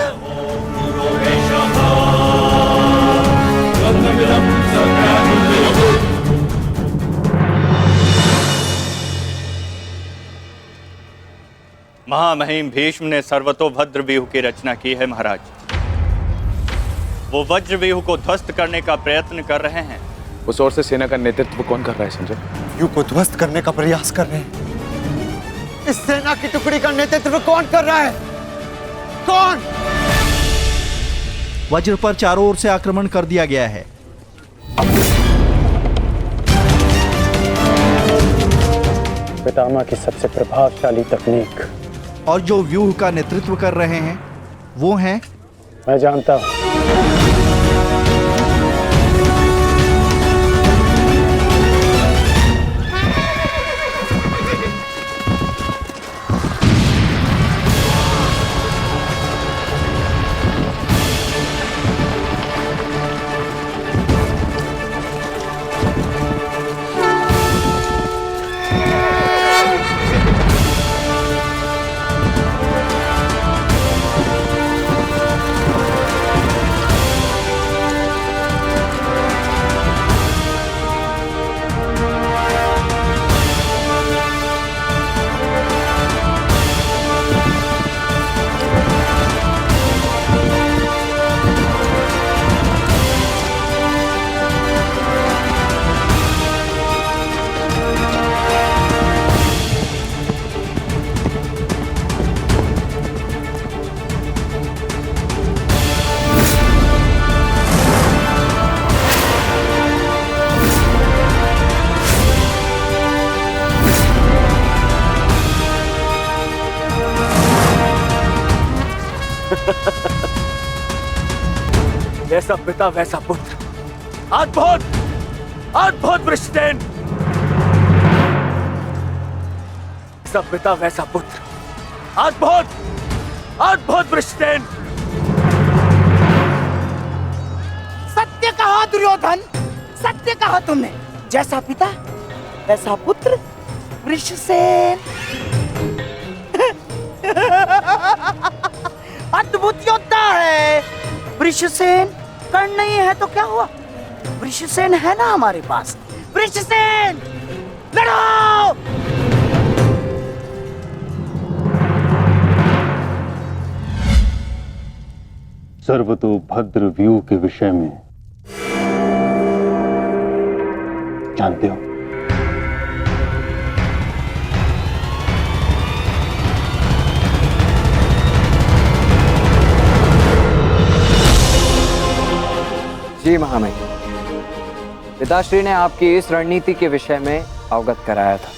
महामहिम भीष्म ने सर्वतोभद्र व्यूह की रचना की है महाराज। वो वज्र व्यूह को ध्वस्त करने का प्रयत्न कर रहे हैं। उस ओर से सेना का नेतृत्व कौन कर रहा है संजय? व्यूह को ध्वस्त करने का प्रयास कर रहे हैं। इस सेना की टुकड़ी का नेतृत्व कौन कर रहा है? कौन? वज्र पर चारों ओर से आक्रमण कर दिया गया है। पितामह की सबसे प्रभावशाली तकनीक। और जो व्यूह का नेतृत्व कर रहे हैं वो हैं, मैं जानता हूं। जैसा पिता वैसा पुत्र। अद्भुत, अद्भुत वृषसेन। जैसा पिता वैसा पुत्र। अद्भुत, अद्भुत वृषसेन। सत्य कहा दुर्योधन, सत्य कहा तुमने। जैसा पिता वैसा पुत्र वृषसेन। अद्भुत योद्धा है वृषसेन। कर्ण नहीं है तो क्या हुआ, वृषसेन है ना हमारे पास। वृषसेन लड़ो। सर्वतोभद्र व्यूह के विषय में जानते हो? जी महामहिम, पिताश्री ने आपकी इस रणनीति के विषय में अवगत कराया था।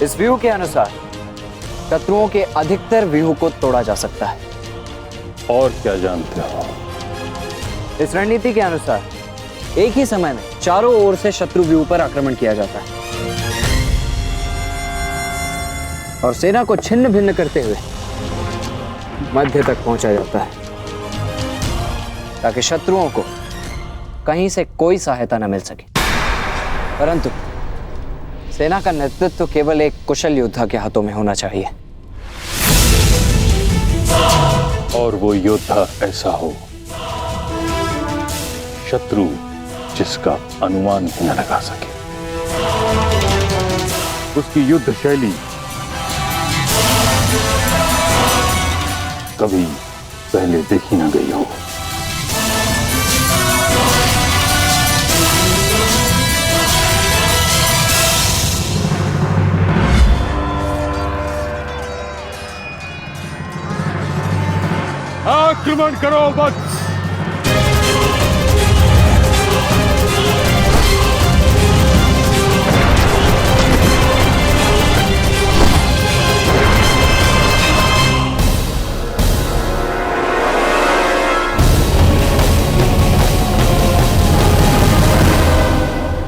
इस व्यू के अनुसार शत्रुओं के अधिकतर व्यूह को तोड़ा जा सकता है। और क्या जानते हो? इस रणनीति के अनुसार एक ही समय में चारों ओर से शत्रु व्यूह पर आक्रमण किया जाता है और सेना को छिन्न भिन्न करते हुए मध्य तक पहुंचा जाता है ताकि शत्रुओं को कहीं से कोई सहायता न मिल सके। परंतु सेना का नेतृत्व केवल एक कुशल योद्धा के हाथों में होना चाहिए। और वो योद्धा ऐसा हो शत्रु जिसका अनुमान भी न लगा सके, उसकी युद्ध शैली कभी पहले देखी न गई हो। आक्रमण करो वत्स!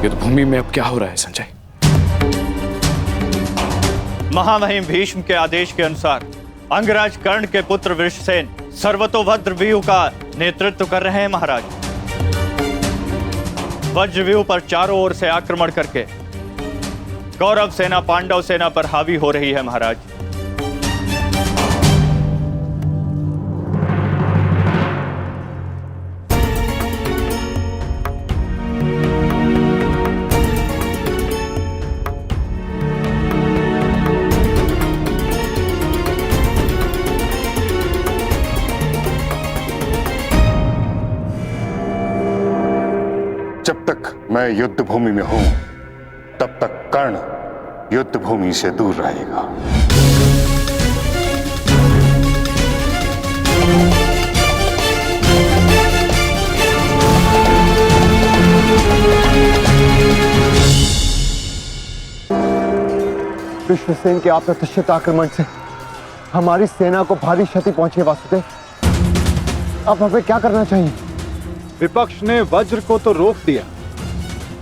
युद्ध भूमि में अब क्या हो रहा है संजय? महामहिम भीष्म के आदेश के अनुसार अंगराज कर्ण के पुत्र वृषसेन सर्वतोभद्र व्यूह का नेतृत्व कर रहे हैं महाराज। वज्र व्यूह पर चारों ओर से आक्रमण करके कौरव सेना पांडव सेना पर हावी हो रही है महाराज। जब तक मैं युद्ध भूमि में हूं तब तक कर्ण युद्ध भूमि से दूर रहेगा। विश्वसेन के अप्रत्याशित आक्रमण से हमारी सेना को भारी क्षति पहुंची वासुदेव। अब हमें क्या करना चाहिए? विपक्ष ने वज्र को तो रोक दिया,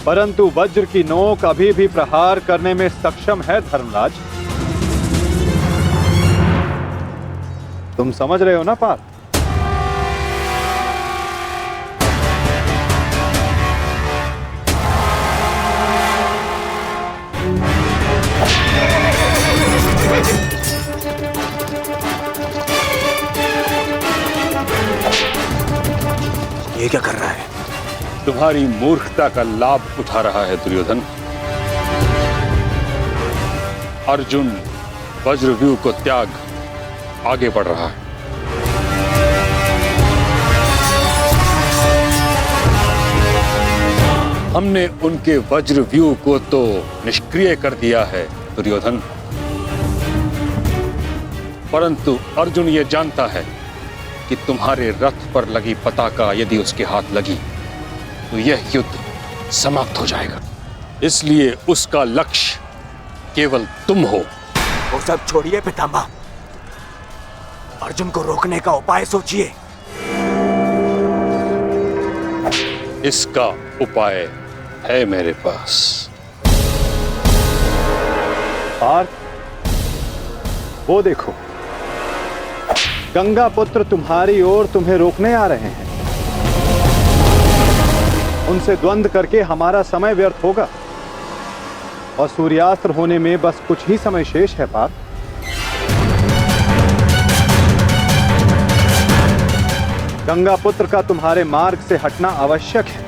परंतु वज्र की नोक अभी भी प्रहार करने में सक्षम है धर्मराज। तुम समझ रहे हो ना पार्थ? ये क्या कर रहा है? तुम्हारी मूर्खता का लाभ उठा रहा है दुर्योधन। अर्जुन वज्रव्यूह को त्याग आगे बढ़ रहा है। हमने उनके वज्रव्यूह को तो निष्क्रिय कर दिया है दुर्योधन, परंतु अर्जुन ये जानता है कि तुम्हारे रथ पर लगी पताका यदि उसके हाथ लगी तो यह युद्ध समाप्त हो जाएगा। इसलिए उसका लक्ष्य केवल तुम हो। वो सब छोड़िए पितामह, अर्जुन को रोकने का उपाय सोचिए। इसका उपाय है मेरे पास। पार्थ, वो देखो, गंगा पुत्र तुम्हारी ओर तुम्हें रोकने आ रहे हैं। उनसे द्वंद्व करके हमारा समय व्यर्थ होगा और सूर्यास्त्र होने में बस कुछ ही समय शेष है पार्थ। गंगा पुत्र का तुम्हारे मार्ग से हटना आवश्यक है।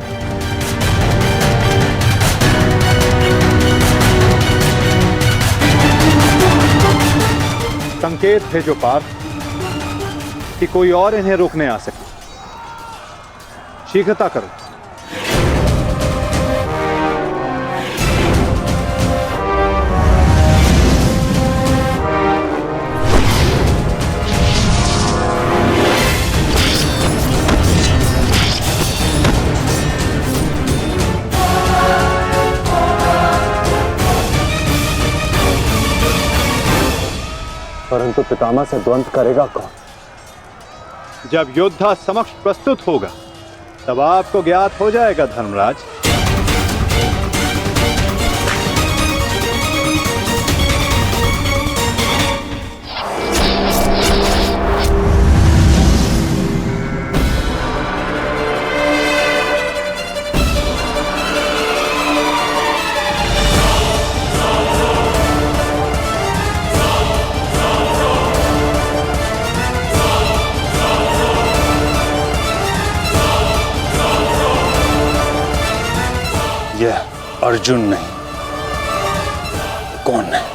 संकेत भेजो पार्थ कि कोई और इन्हें रोकने आ सके। शीघ्रता करो। परंतु पितामह से द्वंद्व करेगा कौन? जब योद्धा समक्ष प्रस्तुत होगा तब आपको ज्ञात हो जाएगा धर्मराज। यह अर्जुन नहीं, कौन है?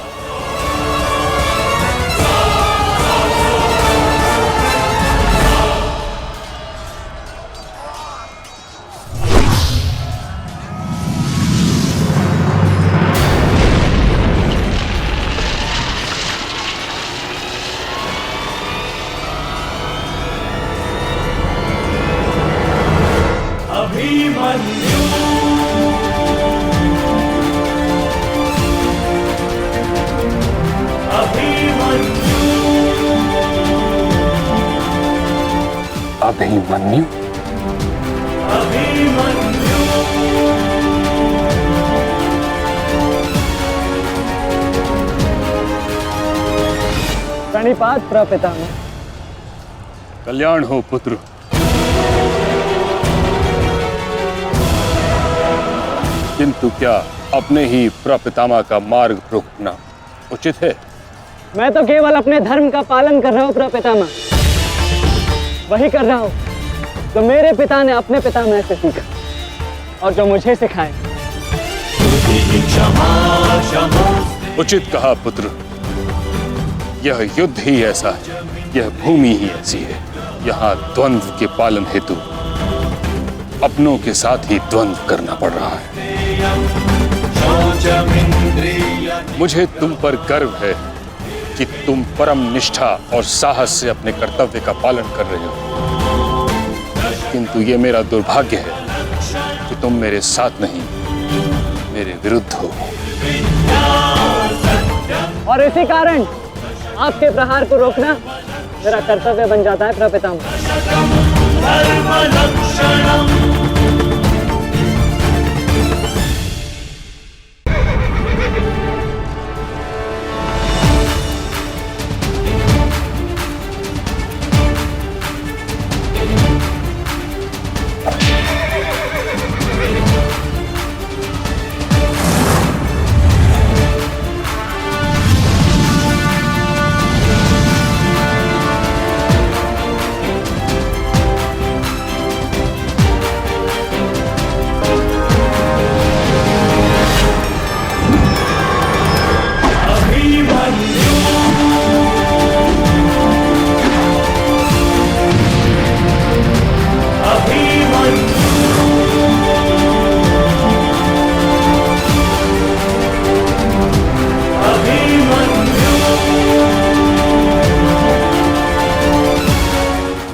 अभिमन्यु? प्रणिपात प्रपितामह। कल्याण हो पुत्र। किंतु क्या अपने ही प्रपितामह का मार्ग रोकना उचित है? मैं तो केवल अपने धर्म का पालन कर रहा हूँ प्रपितामह। वही कर रहा हूँ तो मेरे पिता ने अपने पितामह से सीखा और जो मुझे सिखाए। उचित कहा पुत्र। यह युद्ध ही ऐसा है, यह भूमि ही ऐसी है। यहाँ द्वंद्व के पालन हेतु अपनों के साथ ही द्वंद्व करना पड़ रहा है। मुझे तुम पर गर्व है कि तुम परम निष्ठा और साहस से अपने कर्तव्य का पालन कर रहे हो, किंतु ये मेरा दुर्भाग्य है कि तुम मेरे साथ नहीं, मेरे विरुद्ध हो। और इसी कारण आपके प्रहार को रोकना मेरा कर्तव्य बन जाता है प्रपितामह।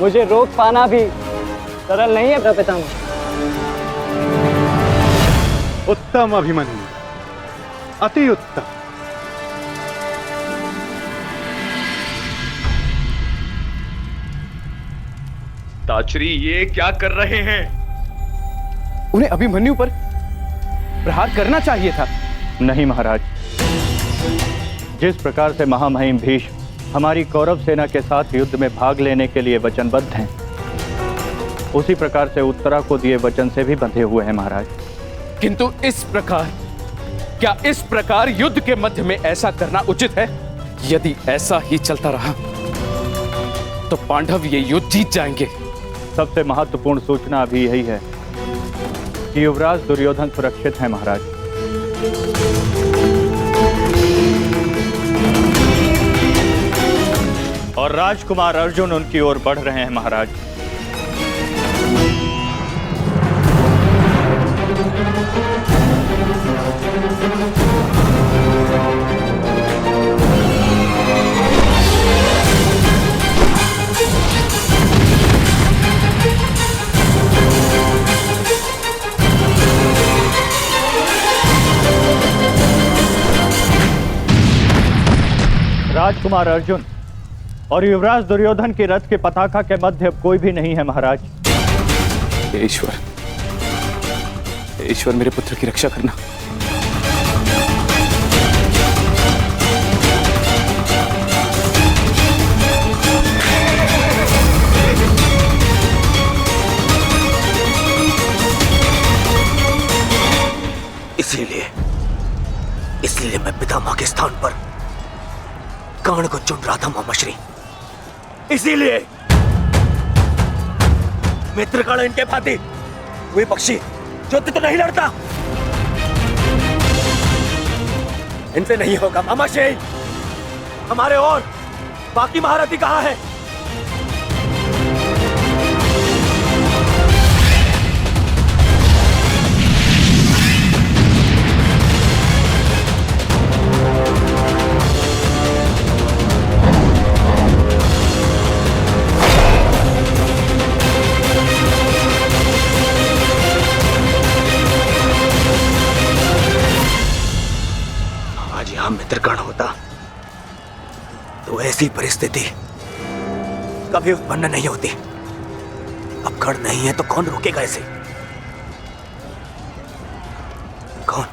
मुझे रोक पाना भी सरल नहीं है प्रपितामह। उत्तम अभिमन्यु, अति उत्तम। ताचरी ये क्या कर रहे हैं? उन्हें अभिमन्यु पर प्रहार करना चाहिए था। नहीं महाराज, जिस प्रकार से महामहिम भीष्म हमारी कौरव सेना के साथ युद्ध में भाग लेने के लिए वचनबद्ध हैं, उसी प्रकार से उत्तरा को दिए वचन से भी बंधे हुए हैं महाराज। किंतु इस प्रकार, क्या इस प्रकार युद्ध के मध्य में ऐसा करना उचित है? यदि ऐसा ही चलता रहा तो पांडव ये युद्ध जीत जाएंगे। सबसे महत्वपूर्ण सूचना अभी यही है कि युवराज दुर्योधन सुरक्षित हैं महाराज। और राजकुमार अर्जुन उनकी ओर बढ़ रहे हैं महाराज। राजकुमार अर्जुन और युवराज दुर्योधन के रथ के पताका के मध्य अब कोई भी नहीं है महाराज। हे ईश्वर मेरे पुत्र की रक्षा करना। इसलिए मैं पितामह के स्थान पर कर्ण को चुन रहा था मामा श्री। इसीलिए मित्र कर्ण इनके भांति वे पक्षी युद्ध तो नहीं लड़ता। इनसे नहीं होगा मामा श्री। हमारे और बाकी महारथी कहां है? मित्रकर्ण होता तो ऐसी परिस्थिति कभी उत्पन्न नहीं होती। अब कर्ण नहीं है तो कौन रोकेगा इसे? कौन?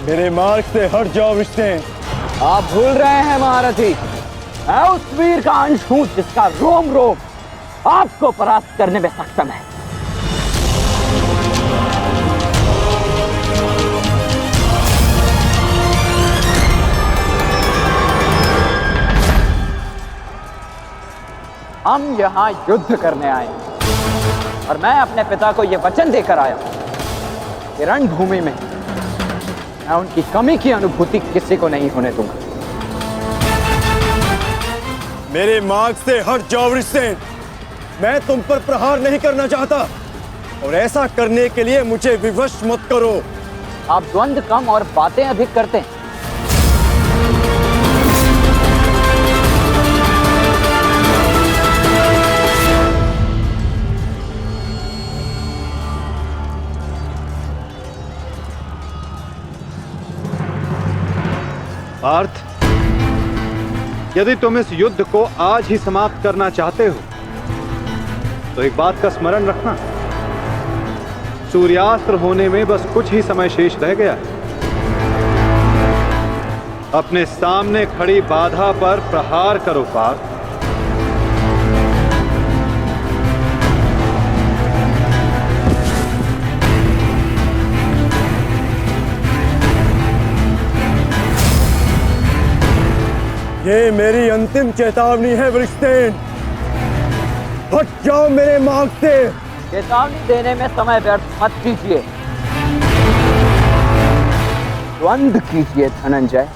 मेरे मार्ग से हट जाओ विष्णु। आप भूल रहे हैं महारथी, मैं उस वीर का अंश हूं जिसका रोम रोम आपको परास्त करने में सक्षम है। हम यहां युद्ध करने आए और मैं अपने पिता को यह वचन देकर आया कि रणभूमि में मैं उनकी कमी की अनुभूति किसी को नहीं होने दूंगा। मेरे मार्ग से हट जाओ वृषसेन। मैं तुम पर प्रहार नहीं करना चाहता और ऐसा करने के लिए मुझे विवश मत करो। आप द्वंद्व कम और बातें अधिक करते हैं। पार्थ, यदि तुम इस युद्ध को आज ही समाप्त करना चाहते हो तो एक बात का स्मरण रखना, सूर्यास्त्र होने में बस कुछ ही समय शेष रह गया है। अपने सामने खड़ी बाधा पर प्रहार करो पार्थ। ये मेरी अंतिम चेतावनी है वृषसेन। हट जाओ मेरे मार्ग से। चेतावनी देने में समय व्यर्थ मत कीजिए, द्वंद्व कीजिए धनंजय।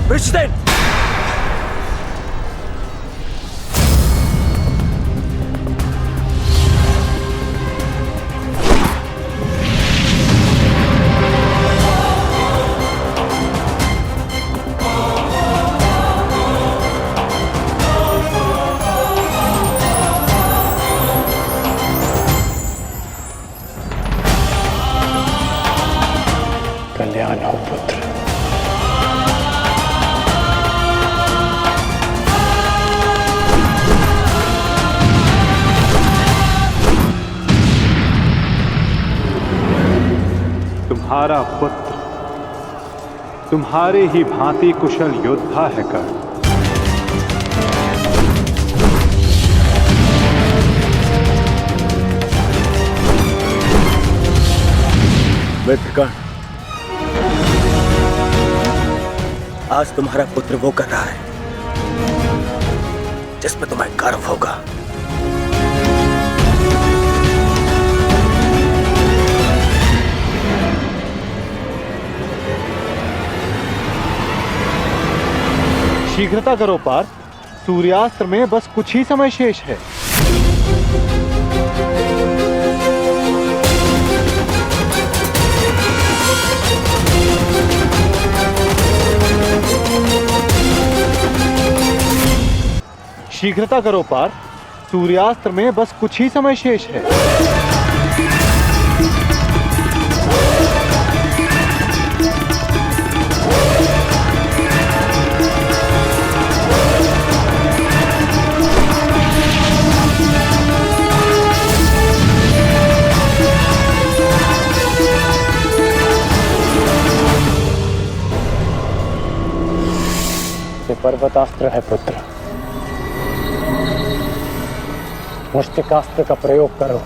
वृषसेन, कल्याण हो पुत्र। तुम्हारा पुत्र तुम्हारे ही भांति कुशल योद्धा है कर्ण। मित्र कर्ण, आज तुम्हारा पुत्र वो कर रहा है जिसमें तुम्हें गर्व होगा। शीघ्रता करो पार्थ, सूर्यास्त्र में बस कुछ ही समय शेष है। शीघ्रता करो पार्थ, सूर्यास्त्र में बस कुछ ही समय शेष है। ये पर्वतास्त्र है पुत्र, मुष्टिकास्त्र का प्रयोग करो।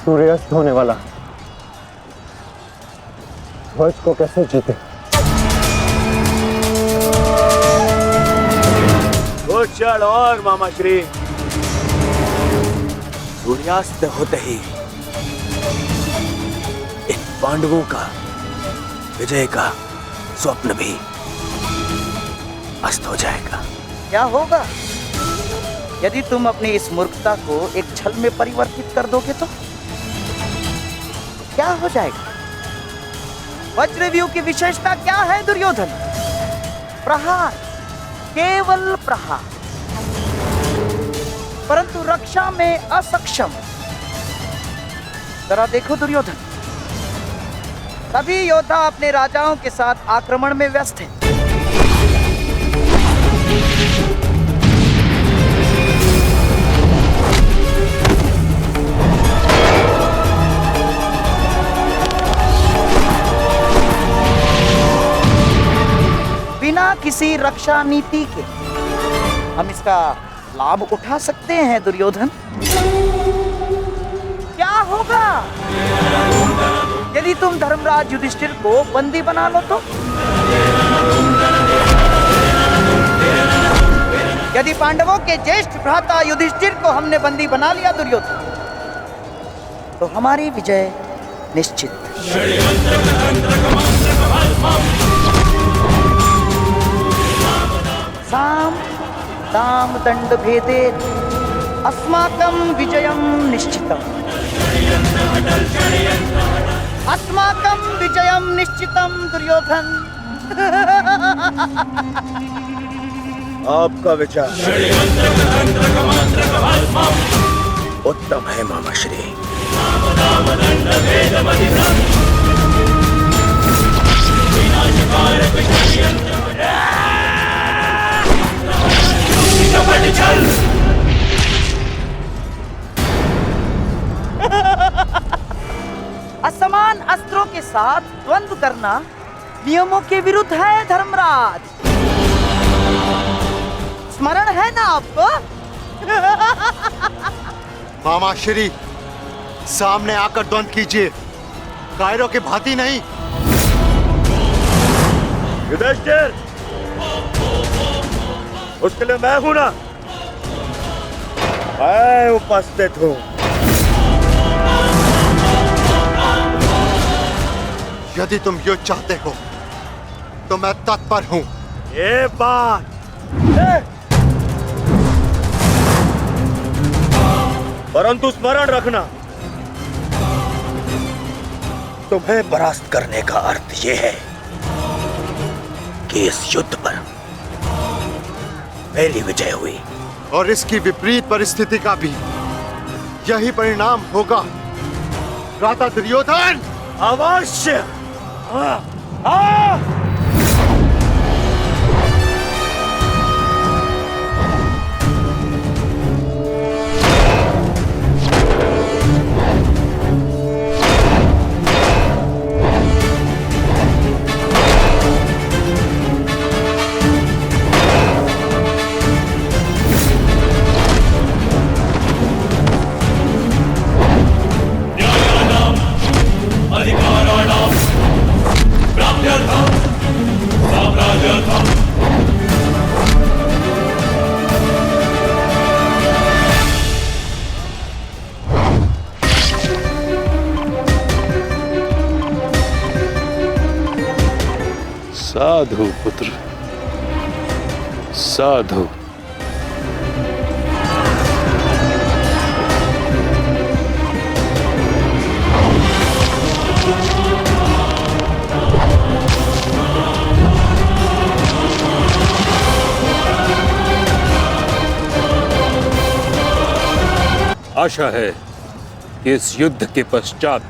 सूर्यास्त होने वाला, ध्वज को कैसे जीते? कुछ क्षण और मामा श्री। सूर्यास्त होते ही इन पांडवों का विजय का स्वप्न भी अस्त हो जाएगा। क्या होगा यदि तुम अपनी इस मूर्खता को एक छल में परिवर्तित कर दोगे तो क्या हो जाएगा? वज्रव्यूह की विशेषता क्या है दुर्योधन? प्रहार, केवल प्रहार, परंतु रक्षा में असक्षम। जरा देखो दुर्योधन, सभी योद्धा अपने राजाओं के साथ आक्रमण में व्यस्त हैं। बिना किसी रक्षा नीति के हम इसका लाभ उठा सकते हैं दुर्योधन। क्या होगा यदि तुम धर्मराज युधिष्ठिर को बंदी बना लो तो? यदि पांडवों के ज्येष्ठ भ्राता युधिष्ठिर को हमने बंदी बना लिया दुर्योधन, तो हमारी विजय निश्चित। साम दाम दंड भेदे अस्माकं विजयं निश्चितम्। अस्माकं विजयं निश्चितम् दुर्योधन। आपका विचार उत्तम है मामा श्री। असमान अस्त्रों के साथ द्वंद्व करना नियमों के विरुद्ध है धर्मराज। स्मरण है ना आपको? मामा श्री, सामने आकर द्वंद्व कीजिए, कायरों की भांति नहीं। युधिष्ठिर, उसके लिए मैं हूं ना, मैं उपस्थित हूं। यदि तुम युद्ध चाहते हो तो मैं तत्पर हूं। ये बात परंतु स्मरण रखना, तुम्हें परास्त करने का अर्थ यह है कि इस युद्ध पर मेरी विजय हुई। और इसकी विपरीत परिस्थिति का भी यही परिणाम होगा भ्राता दुर्योधन। अवश्य। साधु पुत्र, साधु। आशा है कि इस युद्ध के पश्चात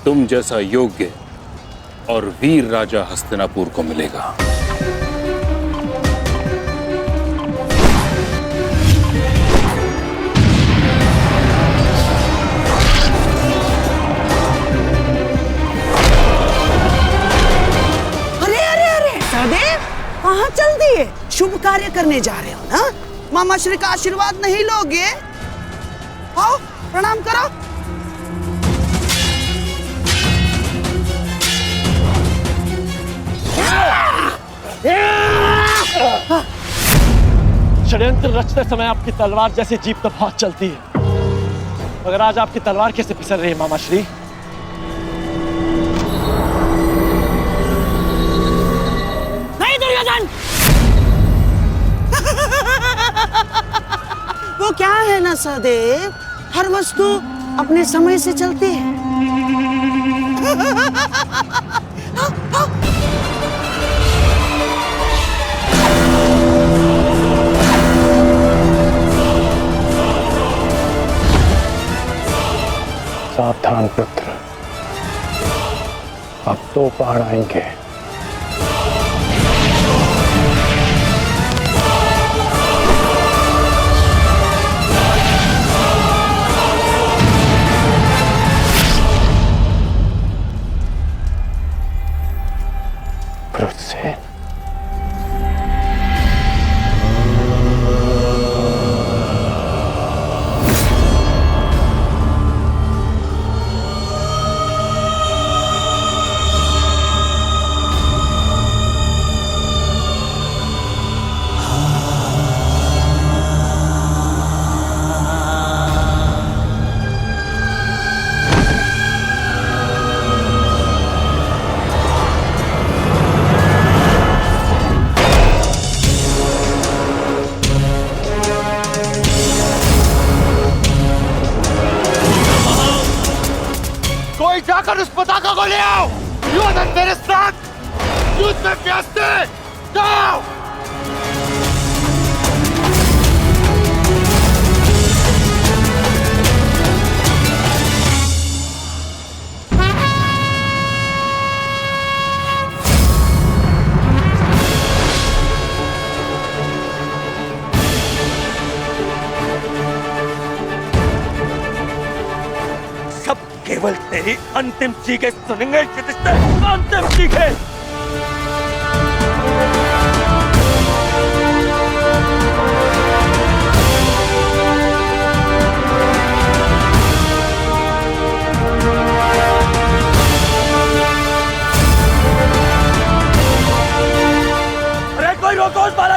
तुम जैसा योग्य और वीर राजा हस्तिनापुर को मिलेगा। अरे अरे अरे सहदेव, कहाँ चल दिए? शुभ कार्य करने जा रहे हो ना? मामा श्री का आशीर्वाद नहीं लोगे? आओ प्रणाम करो। षड्यंत्र रचते समय आपकी तलवार जैसी जीप तो बहुत चलती है, मगर आज आपकी तलवार कैसे फिसल रही है मामा श्री? नहीं दुर्योधन, वो क्या है ना सहदेव, हर वस्तु अपने समय से चलती है। सावधान पुत्र, अब तो पहाड़ आएंगे। से जाकर उस पताका को ले आओ। दुर्योधन मेरे साथ युद्ध में व्यस्त है। जाओ। केवल तेरी अंतिम चीखें सुनेंगे युधिष्ठिर, अंतिम चीखें। अरे कोई रोको उस बालक